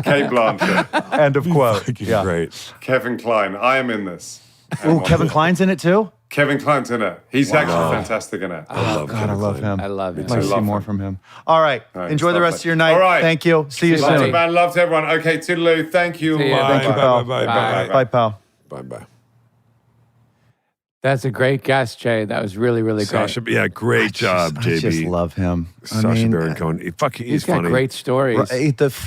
Kate Blanchett. End of quote. Fucking Yeah. great. Kevin Kline. I am in this. Ooh, Kevin Kline's in it too. Kevin Kline's in it. He's actually fantastic in it. I love God, I love him. I love it. I'd like to see love more him. from him. All right. right, Enjoy it's the rest lovely. of your night. All right. Thank you. See you See you Love soon. you, man. Love to everyone. Okay, toodaloo. Thank you. See ya. Thank you, pal. Bye. Bye, pal. Bye. That's a great guest, Jay. That was really, really great. Sasha, yeah, great job, I JB. just love him. Sacha Baron Cohen. He's He's got funny. great stories.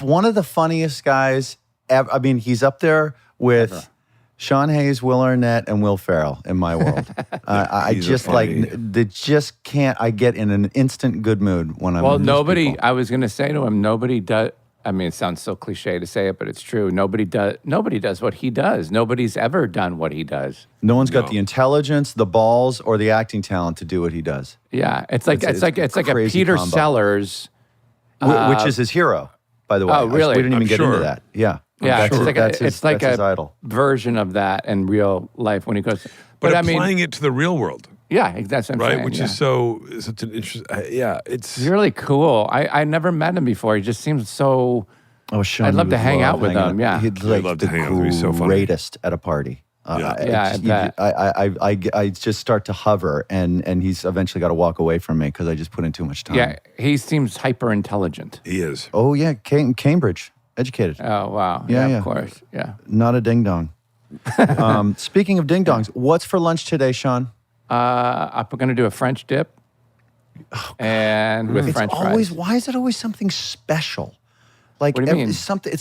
One of the funniest guys ever. I mean, he's up there with Sean Hayes, Will Arnett, and Will Ferrell in my world. I He's a just funny- they just can't. I get in an instant good mood when I'm. Well, with these nobody, people. I was going to say to him, nobody does. I mean, it sounds so cliche to say it, but it's true. Nobody does what he does. Nobody's ever done what he does. No one's got the intelligence, the balls, or the acting talent to do what he does, Yeah, it's like It's a crazy Peter combo. Sellers. which is his hero, by the way. Oh, really? We didn't even I'm get sure. into that. Yeah. Yeah, That's it's his- like that's his- it's like that's his a idol. version of that in real life when he goes. But I mean, applying it to the real world, yeah, that's what I'm right? saying, Which yeah. is such an interesting. Yeah, it's He's really cool. I never met him before. He just seems so. Oh, Sean, I'd love you to would hang out with hanging him, yeah. He'd I'd like love the to hang out with him. He's so funny. greatest at a party. Yeah. I just start to hover, and he's eventually got to walk away from me because I just put in too much time. Yeah, he seems hyper intelligent. he is. Oh yeah, Cambridge, educated, Oh wow. Yeah, yeah. Of course. Yeah. not a ding dong. Speaking of ding dongs, what's for lunch today, Sean? I'm going to do a French dip, and with It's French always fries. why is it always something special? Like What do you mean? something,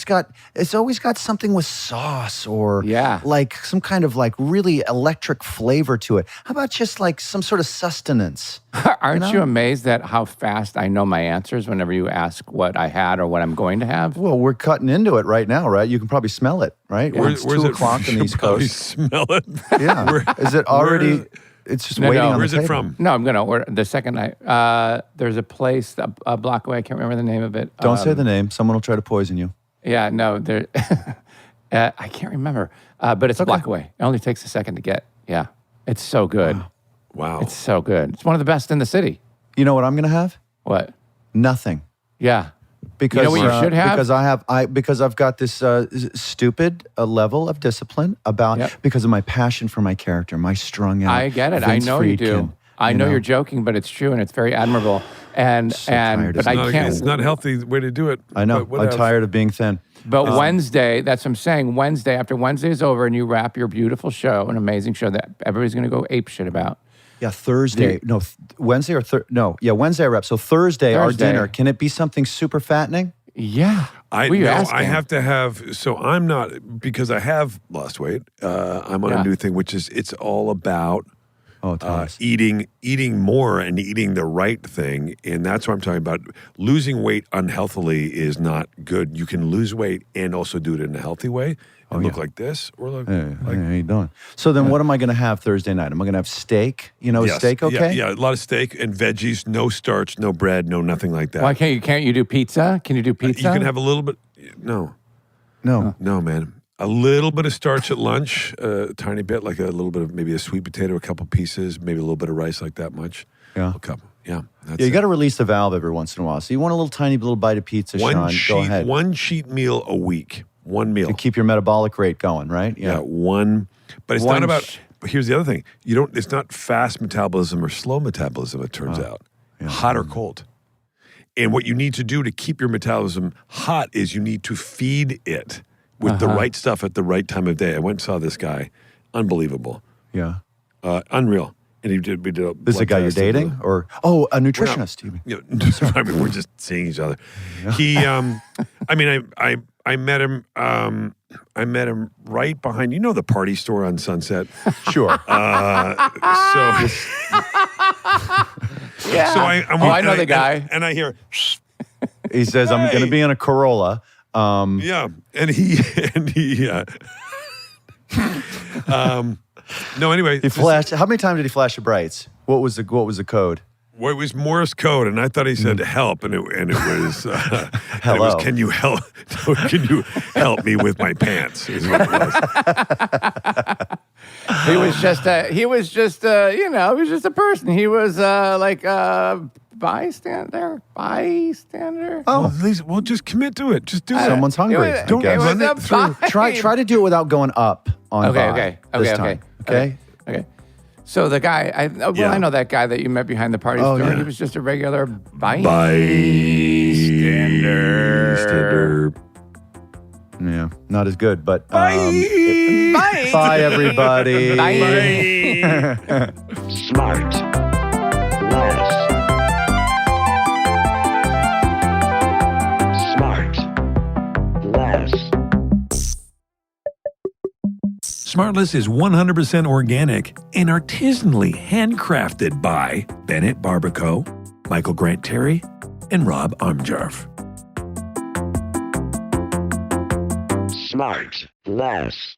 it's always got something with sauce or Yeah. like some kind of like really electric flavor to it. How about just like some sort of sustenance? Aren't you amazed at how fast I know my answers whenever you ask what I had or what I'm going to have? Well, we're cutting into it right now, right? You can probably smell it, right? Well, it's 2 o'clock in the East Probably Coast. smell it. Yeah. Is it already? It's just waiting on Where's the it table. from? No, I'm going to order the second night. There's a place a block away. I can't remember the name of it. Don't say the name. Someone will try to poison you. Yeah, no, there. I can't remember, but it's a block away. It only takes a second to get. Yeah, it's so good. Wow. It's so good. It's one of the best in the city. You know what I'm going to have? What? Nothing. Yeah. Because what you should have? Because I've got this stupid level of discipline about Yep. because of my passion for my character, my strung out. I get it. I Vince know you do. Friedkin, I know you're joking, but it's true and it's very admirable. And tired but of I can't. It's not a healthy way to do it. I know. But I'm whatever. tired of being thin. But Wednesday, that's what I'm saying. Wednesday, after Wednesday is over and you wrap your beautiful show, an amazing show that everybody's going to go ape shit about. Yeah, Thursday. No, Wednesday or no. Yeah, Wednesday I wrap. So Thursday, our Thursday. dinner. Can it be something super fattening? Yeah. What are you asking? I have to have. So I'm not, because I have lost weight. I'm on a new thing, which is it's all about eating more and eating the right thing, and that's what I'm talking about. Losing weight unhealthily is not good. You can lose weight and also do it in a healthy way and look like this or look Hey, how you doing? So then what am I going to have Thursday night? Am I going to have steak? Is steak okay? Yeah, a lot of steak and veggies, no starch, no bread, no nothing like that. Why can't you do pizza? Can you do pizza? You can have a little bit. No, man. A little bit of starch at lunch, a tiny bit, like a little bit of maybe a sweet potato, a couple pieces, maybe a little bit of rice, like that much. Yeah. A couple. Yeah. You got to release the valve every once in a while. So you want a little tiny little bite of pizza, Sean, go ahead. One cheat meal a week. One meal. To keep your metabolic rate going, right? Yeah, one. But it's not about, but here's the other thing. It's not fast metabolism or slow metabolism, it turns out. Yeah. Hot or cold. And what you need to do to keep your metabolism hot is you need to feed it with the right stuff at the right time of day. I went and saw this guy. Unbelievable. Yeah. Unreal. And we did a This is a guy you're dating? Or a nutritionist. I mean, we're just seeing each other. Yeah. He, I met him. I met him right behind, the party store on Sunset. Sure. Yeah. So I know the guy. And I hear, he says, I'm going to be in a Corolla. Yeah. And he no, anyway. He flashed. How many times did he flash the brights? What was the code? Well, it was Morse code, and I thought he said help, and it was hello. It was, can you help? Can you help me with my pants? Is what it was. He was just a person. He was like a bystander. Oh, at least we'll just commit to it. Just do it. Someone's hungry. Don't run it through. Try to do it without going up on Okay. So the guy, I know that guy that you met behind the party store. Yeah. He was just a regular bystander. Yeah, not as good, but Bye. Bye, everybody. Bye. SmartLess is 100% organic and artisanally handcrafted by Bennett Barbaco, Michael Grant Terry, and Rob Armjarf. SmartLess.